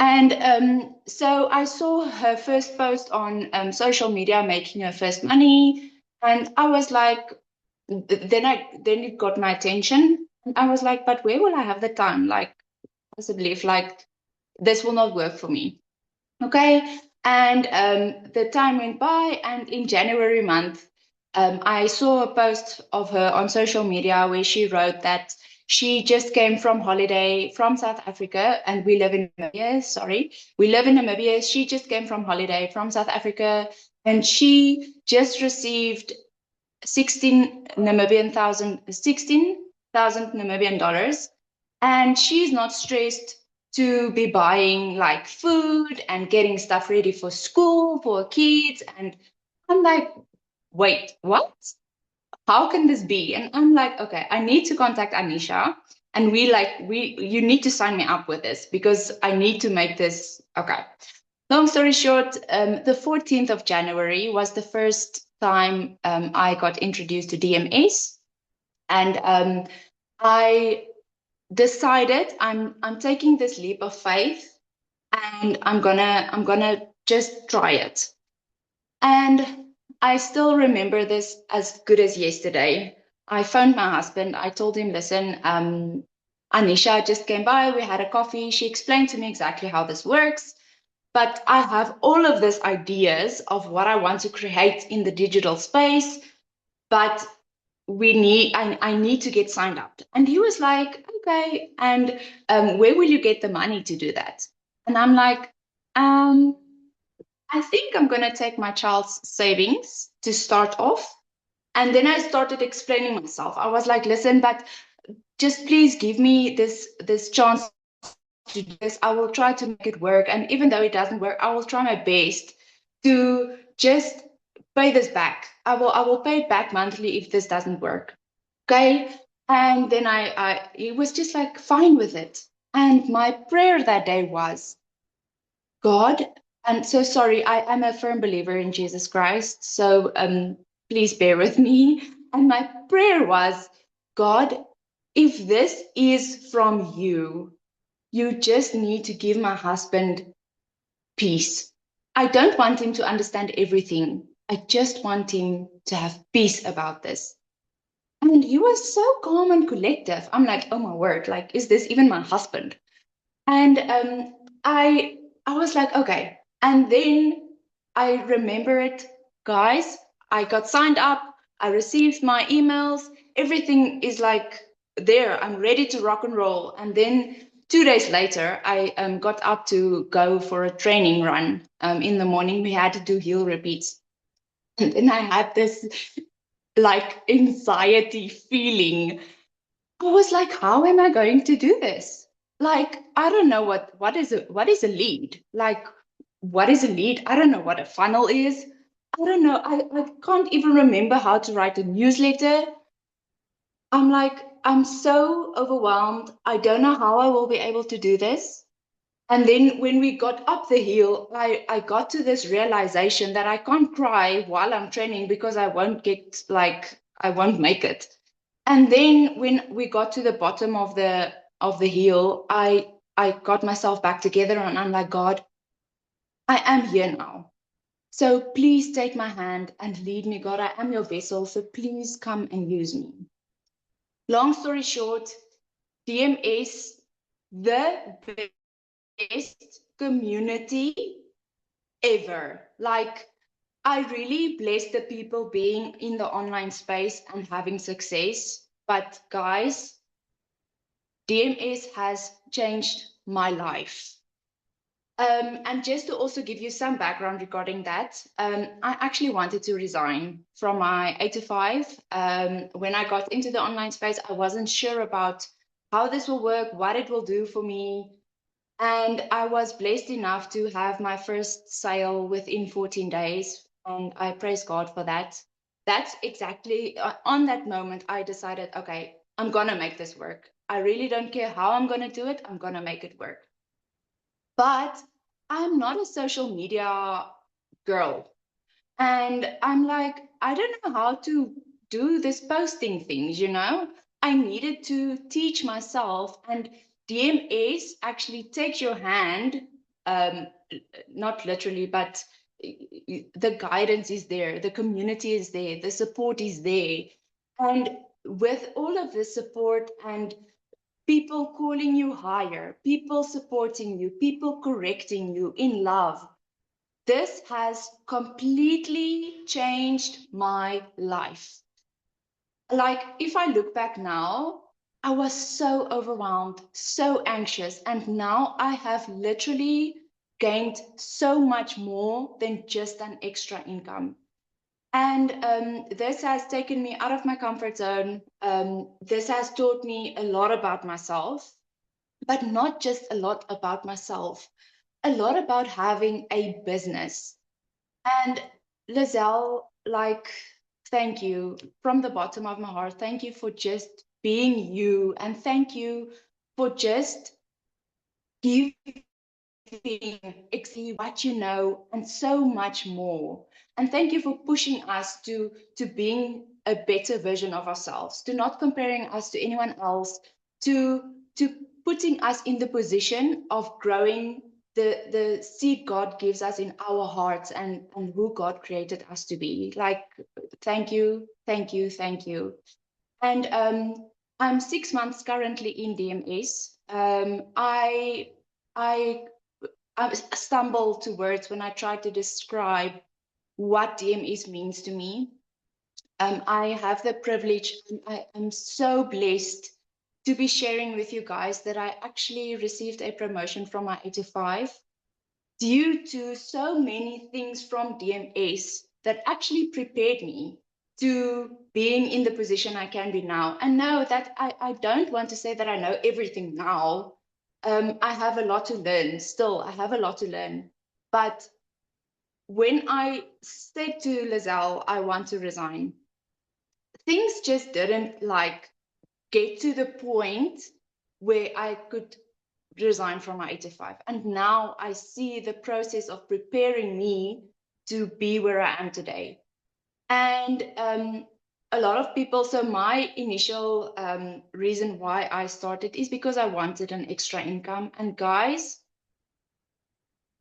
And so I saw her first post on social media, making her first money. And I was like, then it got my attention. And I was like, but where will I have the time? Like, possibly if like this will not work for me. Okay. And the time went by, and in January month, I saw a post of her on social media where she wrote that she just came from holiday from South Africa, and we live in Namibia. Sorry, we live in Namibia. She just came from holiday from South Africa, and she just received 16,000 Namibian dollars. And she's not stressed to be buying like food and getting stuff ready for school for kids. And I'm like, wait, what? How can this be? And I'm like, okay, I need to contact Anisha. And you need to sign me up with this because I need to make this. Okay. Long story short, the 14th of January was the first time I got introduced to DMS. And I decided I'm taking this leap of faith and I'm gonna just try it. And I still remember this as good as yesterday. I phoned my husband. I told him, listen, Anisha just came by. We had a coffee. She explained to me exactly how this works. But I have all of these ideas of what I want to create in the digital space. But I need to get signed up. And he was like, okay. And where will you get the money to do that? And I'm like, I think I'm going to take my child's savings to start off. And then I started explaining myself. I was like, listen, but just please give me this chance to do this. I will try to make it work. And even though it doesn't work, I will try my best to just pay this back. I will pay it back monthly if this doesn't work. Okay. And then it was just like fine with it. And my prayer that day was, God, and so sorry, I am a firm believer in Jesus Christ. So please bear with me. And my prayer was, God, if this is from you, you just need to give my husband peace. I don't want him to understand everything. I just want him to have peace about this. And he was so calm and collective. I'm like, oh my word, like, is this even my husband? And I was like, okay. And then I remember it, guys. I got signed up. I received my emails. Everything is like there. I'm ready to rock and roll. And then 2 days later, I got up to go for a training run. In the morning, we had to do heel repeats. And then I had this like anxiety feeling. I was like, how am I going to do this? Like, I don't know what is a lead? Like, what is a lead? I don't know what a funnel is. I don't know. I can't even remember how to write a newsletter. I'm like, I'm so overwhelmed. I don't know how I will be able to do this. And then when we got up the hill, I got to this realization that I can't cry while I'm training because I won't make it. And then when we got to the bottom of the hill, I got myself back together and I'm like, God, I am here now. So please take my hand and lead me, God. I am your vessel. So please come and use me. Long story short, DMS, the best community ever. Like, I really bless the people being in the online space and having success. But guys, DMS has changed my life. And just to also give you some background regarding that, I actually wanted to resign from my 8 to 5. When I got into the online space, I wasn't sure about how this will work, what it will do for me. And I was blessed enough to have my first sale within 14 days. And I praise God for that. That's exactly on that moment, I decided, okay, I'm going to make this work. I really don't care how I'm going to do it. I'm going to make it work. But I'm not a social media girl. And I'm like, I don't know how to do this posting things, I needed to teach myself. And DMS actually takes your hand, not literally, but the guidance is there, the community is there, the support is there. And with all of the support and people calling you higher, people supporting you, people correcting you in love, this has completely changed my life. Like, if I look back now, I was so overwhelmed, so anxious, and now I have literally gained so much more than just an extra income. And this has taken me out of my comfort zone. This has taught me a lot about myself, but not just a lot about myself, a lot about having a business. And Lizelle, like, thank you from the bottom of my heart. Thank you for just being you. And thank you for just giving exactly what you know and so much more. And thank you for pushing us to being a better version of ourselves, to not comparing us to anyone else, to putting us in the position of growing the seed God gives us in our hearts and who God created us to be. Like, thank you, thank you, thank you. And I'm 6 months currently in DMS. I stumble to words when I try to describe what DMS means to me. I have the privilege, I am so blessed to be sharing with you guys that I actually received a promotion from my 85 due to so many things from DMS that actually prepared me to being in the position I can be now. And no, that I don't want to say that I know everything now. I have a lot to learn still. I have a lot to learn. But when I said to Lizelle, I want to resign, things just didn't like get to the point where I could resign from my 85. And now I see the process of preparing me to be where I am today. And a lot of people, so my initial reason why I started is because I wanted an extra income. And guys,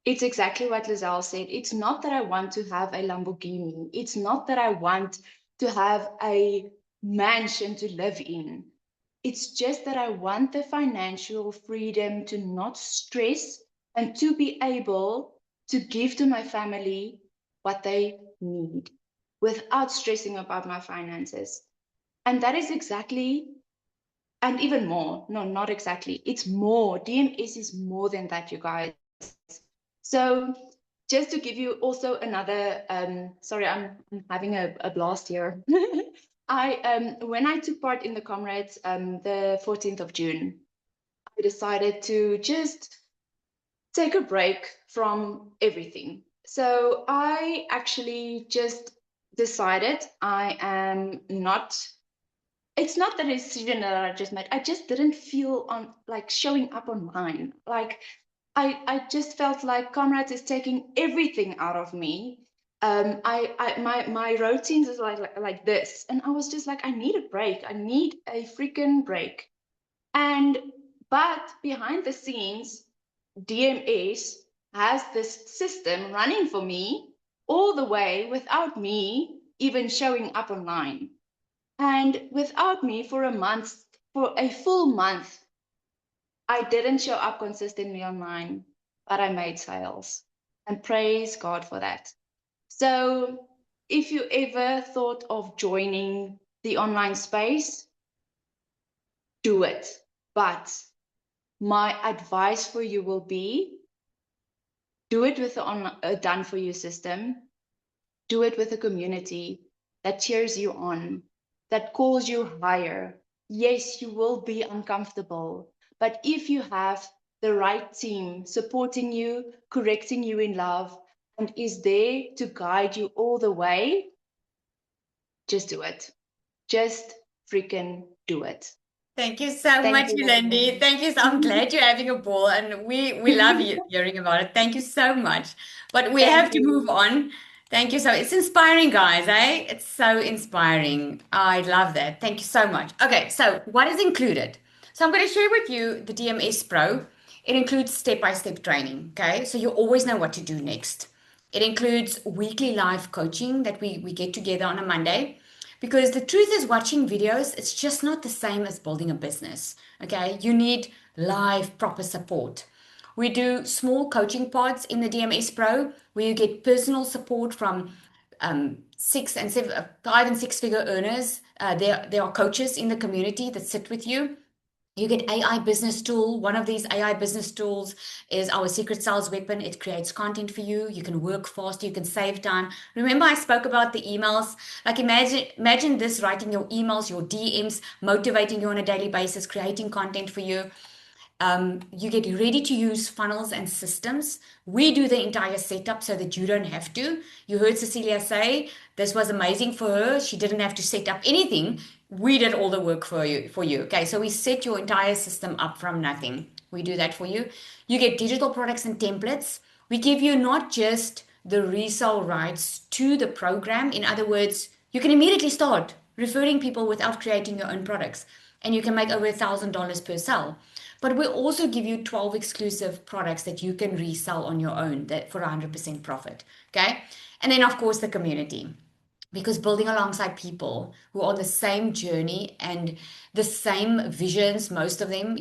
it's exactly what Lizelle said. It's not that I want to have a Lamborghini. It's not that I want to have a mansion to live in. It's just that I want the financial freedom to not stress and to be able to give to my family what they need without stressing about my finances. And that is exactly, and even more, no, not exactly, it's more. DMS is more than that, you guys. So just to give you also another, sorry, I'm having a blast here. When I took part in the Comrades, the 14th of June, I decided to just take a break from everything. So I actually just decided I am not, it's not the decision that I just made. I just didn't feel on like showing up online. Like I just felt like Comrades is taking everything out of me. My routines is like this, and I was just like, I need a break. I need a freaking break. And but behind the scenes, DMS has this system running for me all the way without me even showing up online, and without me for a month, for a full month. I didn't show up consistently online, but I made sales. And praise God for that. So if you ever thought of joining the online space, do it. But my advice for you will be do it with a done for you system. Do it with a community that cheers you on, that calls you higher. Yes, you will be uncomfortable, but if you have the right team supporting you, correcting you in love, and is there to guide you all the way, just do it. Just freaking do it. Thank you so Thank much, you, Yolandi. Lizelle. Thank you. I'm glad you're having a ball, and we love you hearing about it. Thank you so much. But we have Thank to move you. on. Thank you so. It's inspiring, guys, eh? It's so inspiring. I love that. Thank you so much. Okay, so what is included? So I'm going to share with you the DMS Pro. It includes step-by-step training. Okay, so you always know what to do next. It includes weekly live coaching that we get together on a Monday. Because the truth is, watching videos, it's just not the same as building a business. Okay, you need live, proper support. We do small coaching pods in the DMS Pro where you get personal support from five and six figure earners. There are coaches in the community that sit with you. You get AI business tool. One of these AI business tools is our secret sales weapon. It creates content for you. You can work faster. You can save time. Remember, I spoke about the emails. Like imagine this, writing your emails, your DMs, motivating you on a daily basis, creating content for you. You get ready to use funnels and systems. We do the entire setup so that you don't have to. You heard Cecilia say this was amazing for her. She didn't have to set up anything. We did all the work for you. Okay, so we set your entire system up from nothing. We do that for you. You get digital products and templates. We give you not just the resale rights to the program. In other words, you can immediately start referring people without creating your own products, and you can make over $1,000 per sale. But we also give you 12 exclusive products that you can resell on your own that for 100% profit. Okay. And then, of course, the community. Because building alongside people who are on the same journey and the same visions, most of them,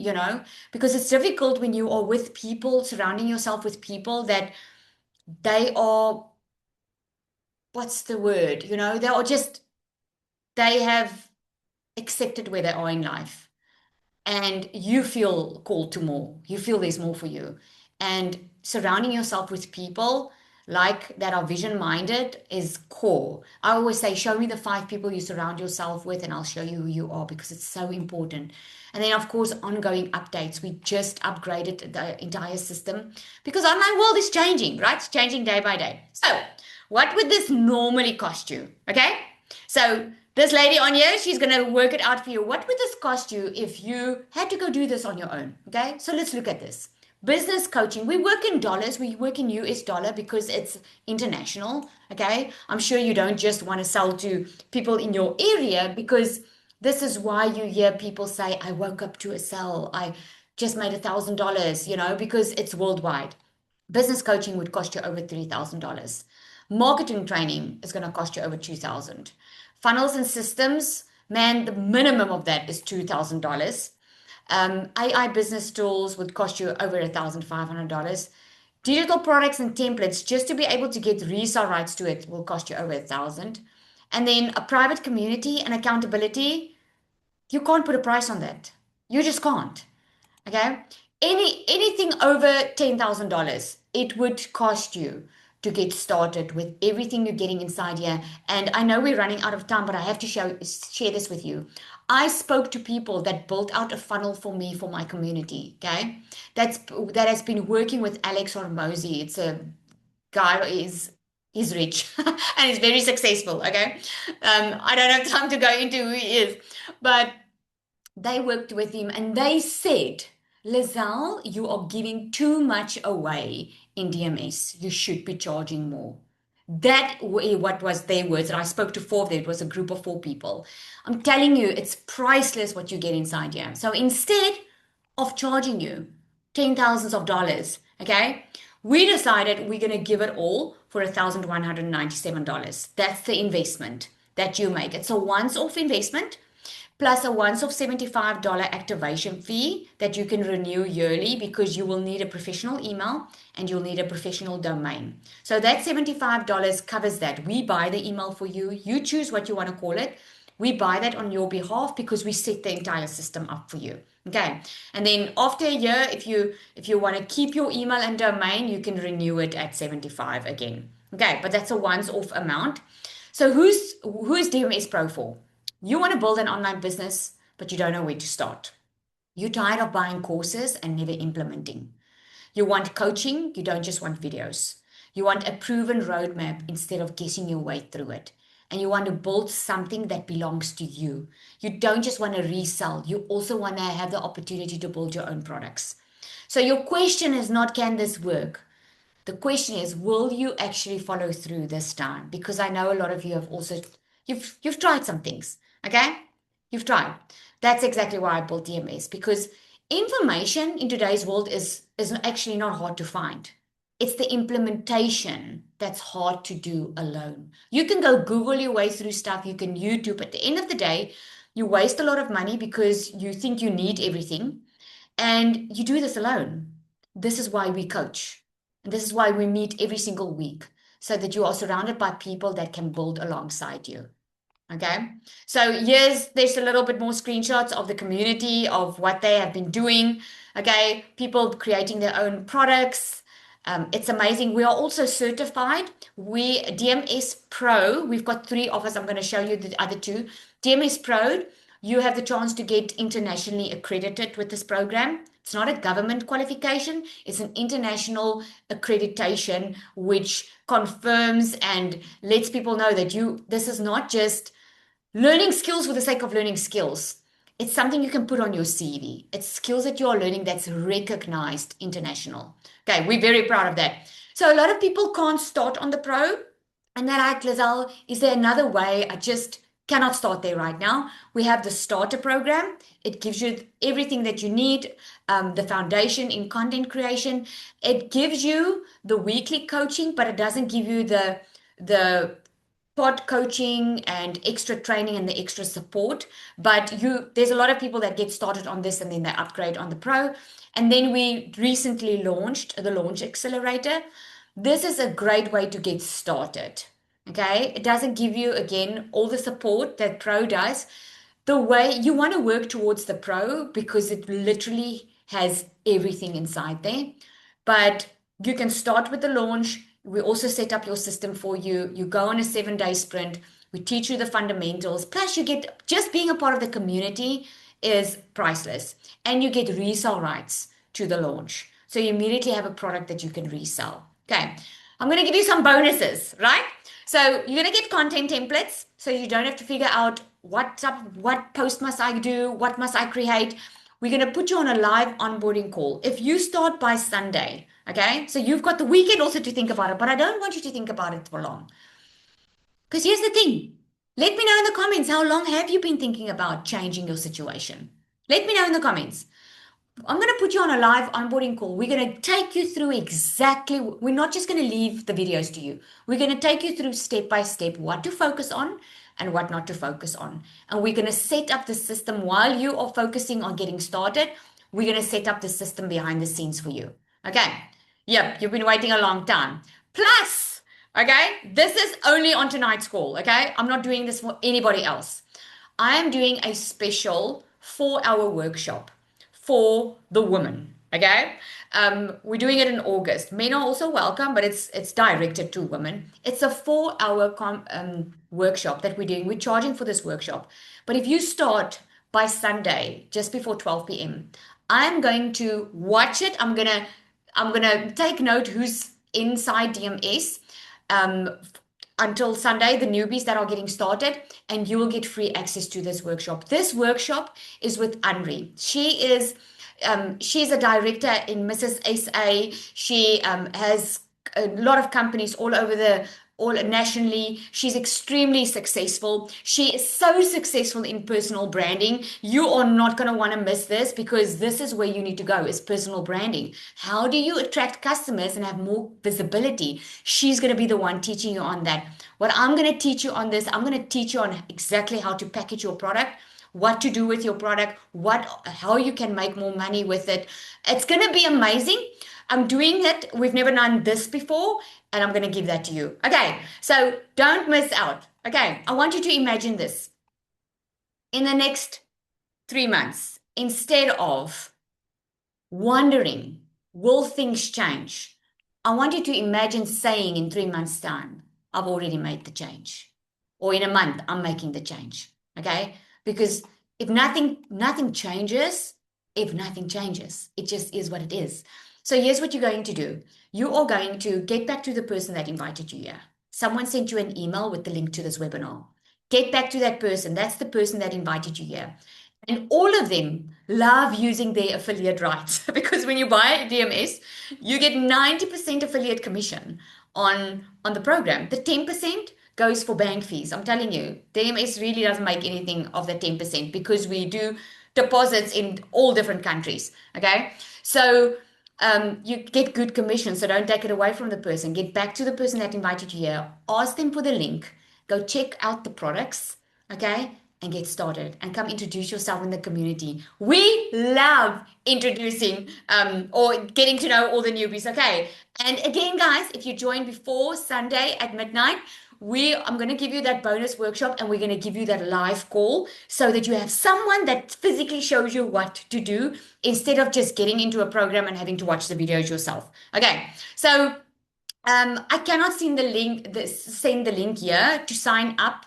because it's difficult when you are with people, surrounding yourself with people that they are, what's the word? They have accepted where they are in life. And you feel called to more. You feel there's more for you. And surrounding yourself with people like that are vision minded is core. I always say, show me the 5 people you surround yourself with, and I'll show you who you are, because it's so important. And then, of course, ongoing updates. We just upgraded the entire system because online world is changing, right? It's changing day by day. So, what would this normally cost you? Okay. So, this lady on here, she's going to work it out for you. What would this cost you if you had to go do this on your own? Okay, so let's look at this. Business coaching. We work in dollars. We work in US dollar because it's international. Okay, I'm sure you don't just want to sell to people in your area, because this is why you hear people say, I woke up to a sale. I just made $1,000, because it's worldwide. Business coaching would cost you over $3,000. Marketing training is going to cost you over $2,000. Funnels and systems, man, the minimum of that is $2,000. AI business tools would cost you over $1,500. Digital products and templates, just to be able to get resale rights to it, will cost you over $1,000. And then a private community and accountability, you can't put a price on that. You just can't. Okay? Anything over $10,000, it would cost you to get started with everything you're getting inside here. And I know we're running out of time, but I have to share this with you. I spoke to people that built out a funnel for me for my community. Okay, that has been working with Alex Hormozi. It's a guy he's rich and he's very successful. Okay, I don't have time to go into who he is, but they worked with him and they said, Lizelle, you are giving too much away in DMS. You should be charging more. That what was their words. And I spoke to 4 of them. It was a group of 4 people. I'm telling you, it's priceless what you get inside here. So instead of charging you $10,000s, okay, we decided we're going to give it all for $1,197. That's the investment that you make. It's a once-off investment, plus a once-off $75 activation fee that you can renew yearly, because you will need a professional email and you'll need a professional domain. So that $75 covers that. We buy the email for you. You choose what you want to call it. We buy that on your behalf because we set the entire system up for you. Okay. And then after a year, if you want to keep your email and domain, you can renew it at $75 again. Okay. But that's a once-off amount. So who's DMS Pro for? You want to build an online business, but you don't know where to start. You're tired of buying courses and never implementing. You want coaching, you don't just want videos. You want a proven roadmap instead of guessing your way through it. And you want to build something that belongs to you. You don't just want to resell, you also want to have the opportunity to build your own products. So your question is not, can this work? The question is, will you actually follow through this time? Because I know a lot of you have also, you've tried some things. Okay, you've tried. That's exactly why I built DMS, because information in today's world is actually not hard to find. It's the implementation that's hard to do alone. You can go Google your way through stuff. You can YouTube. At the end of the day, you waste a lot of money because you think you need everything, and you do this alone. This is why we coach. And this is why we meet every single week, so that you are surrounded by people that can build alongside you. Okay, so there's a little bit more screenshots of the community of what they have been doing. Okay, people creating their own products. It's amazing. We are also certified. We DMS Pro. We've got 3 of us. I'm going to show you the other 2. DMS Pro. You have the chance to get internationally accredited with this program. It's not a government qualification. It's an international accreditation which confirms and lets people know that this is not just learning skills for the sake of learning skills. It's something you can put on your CV. It's skills that you are learning that's recognized international. Okay, we're very proud of that. So a lot of people can't start on the pro, and they're like, Lizelle, is there another way? I just cannot start there right now. We have the starter program. It gives you everything that you need, the foundation in content creation. It gives you the weekly coaching, but it doesn't give you the pod coaching and extra training and the extra support. But there's a lot of people that get started on this and then they upgrade on the pro. And then we recently launched the Launch Accelerator. This is a great way to get started. Okay, it doesn't give you again all the support that pro does. The way you want to work towards the pro because it literally has everything inside there. But you can start with the launch. We also set up your system for you. You go on a 7-day sprint. We teach you the fundamentals. Plus, you get just being a part of the community is priceless. And you get resale rights to the launch. So you immediately have a product that you can resell. Okay, I'm going to give you some bonuses, right? So you're going to get content templates. So you don't have to figure out what post must I do? What must I create? We're going to put you on a live onboarding call. If you start by Sunday, okay? So you've got the weekend also to think about it, but I don't want you to think about it for long. Because here's the thing. Let me know in the comments, how long have you been thinking about changing your situation? Let me know in the comments. I'm going to put you on a live onboarding call. We're going to take you through exactly, we're not just going to leave the videos to you. We're going to take you through step by step what to focus on and what not to focus on. And we're going to set up the system while you are focusing on getting started. We're going to set up the system behind the scenes for you. Okay. Yep. You've been waiting a long time. Plus, okay, this is only on tonight's call. Okay. I'm not doing this for anybody else. I am doing a special 4-hour workshop for the women. Okay. We're doing it in August. Men are also welcome, but it's directed to women. It's a 4-hour workshop that we're doing. We're charging for this workshop. But if you start by Sunday, just before 12 p.m., I'm going to watch it. I'm gonna take note who's inside DMS until Sunday, the newbies that are getting started, and you will get free access to this workshop. This workshop is with Anri. She's a director in Mrs. SA. She has a lot of companies all nationally. She's extremely successful. She is so successful in personal branding. You are not going to want to miss this because this is where you need to go, is personal branding. How do you attract customers and have more visibility? She's going to be the one teaching you on that. What I'm going to teach you on this, I'm going to teach you on exactly how to package your product, what to do with your product, how you can make more money with it. It's going to be amazing. I'm doing it. We've never done this before, and I'm going to give that to you. Okay, so don't miss out. Okay, I want you to imagine this. In the next 3 months, instead of wondering, will things change? I want you to imagine saying in 3 months' time, I've already made the change. Or in a month, I'm making the change. Okay, because if nothing changes, it just is what it is. So here's what you're going to do. You are going to get back to the person that invited you here. Someone sent you an email with the link to this webinar. Get back to that person. That's the person that invited you here. And all of them love using their affiliate rights because when you buy a DMS, you get 90% affiliate commission on the program. The 10% goes for bank fees. I'm telling you, DMS really doesn't make anything of the 10% because we do deposits in all different countries. Okay, so you get good commission, so don't take it away from the person. Get back to the person that invited you here. Ask them for the link. Go check out the products, okay, and get started and come introduce yourself in the community. We love introducing or getting to know all the newbies, okay? And again, guys, if you join before Sunday at midnight, I'm going to give you that bonus workshop and we're going to give you that live call so that you have someone that physically shows you what to do instead of just getting into a program and having to watch the videos yourself. Okay, so I cannot send the link here to sign up.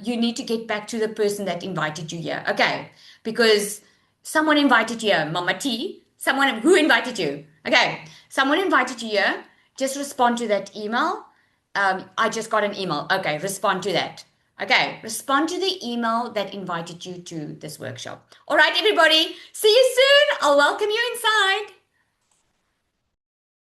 You need to get back to the person that invited you here. Okay, because someone invited you here, Mama T. Someone who invited you. Okay, someone invited you here. Just respond to that email. I just got an email. Okay, respond to that. Okay, respond to the email that invited you to this workshop. All right, everybody. See you soon. I'll welcome you inside.